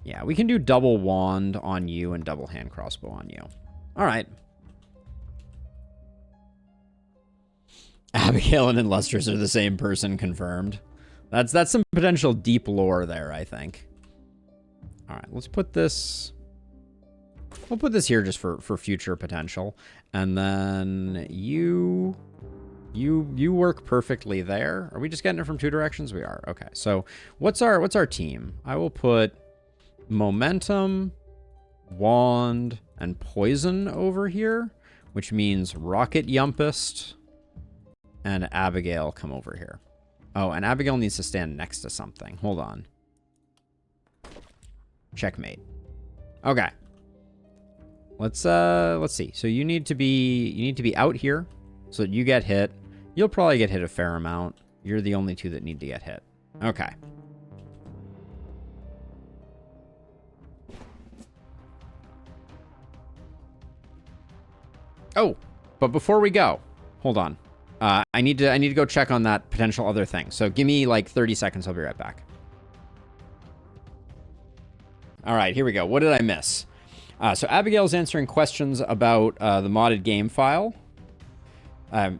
Yeah, we can do double wand on you and double hand crossbow on you. All right. Abigail and Lustrous are the same person, confirmed. That's some potential deep lore there, I think. All right, let's put this... We'll put this here just for future potential. And then you work perfectly there. Are we just getting it from two directions? We are. Okay. So what's our team? I will put momentum, wand, and poison over here, which means Rocket Yumpist and Abigail come over here. Oh, and Abigail needs to stand next to something. Hold on. Checkmate. Okay. Let's see. So you need to be out here so that you get hit. You'll probably get hit a fair amount. You're the only two that need to get hit. Okay. Oh, but before we go, hold on. I need to go check on that potential other thing. So give me like 30 seconds. I'll be right back. All right, here we go. What did I miss? So Abigail's answering questions about the modded game file. So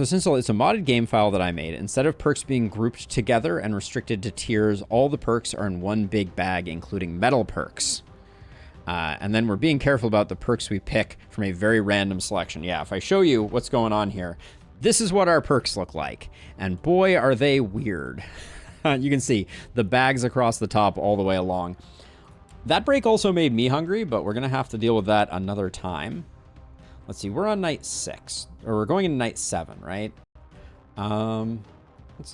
since it's a modded game file that I made, instead of perks being grouped together and restricted to tiers, all the perks are in one big bag, including metal perks. And then we're being careful about the perks we pick from a very random selection. Yeah, if I show you what's going on here, this is what our perks look like. And boy, are they weird. You can see the bags across the top all the way along. That break also made me hungry, but we're going to have to deal with that another time. Let's see, we're on night 6. Or we're going into night 7, right?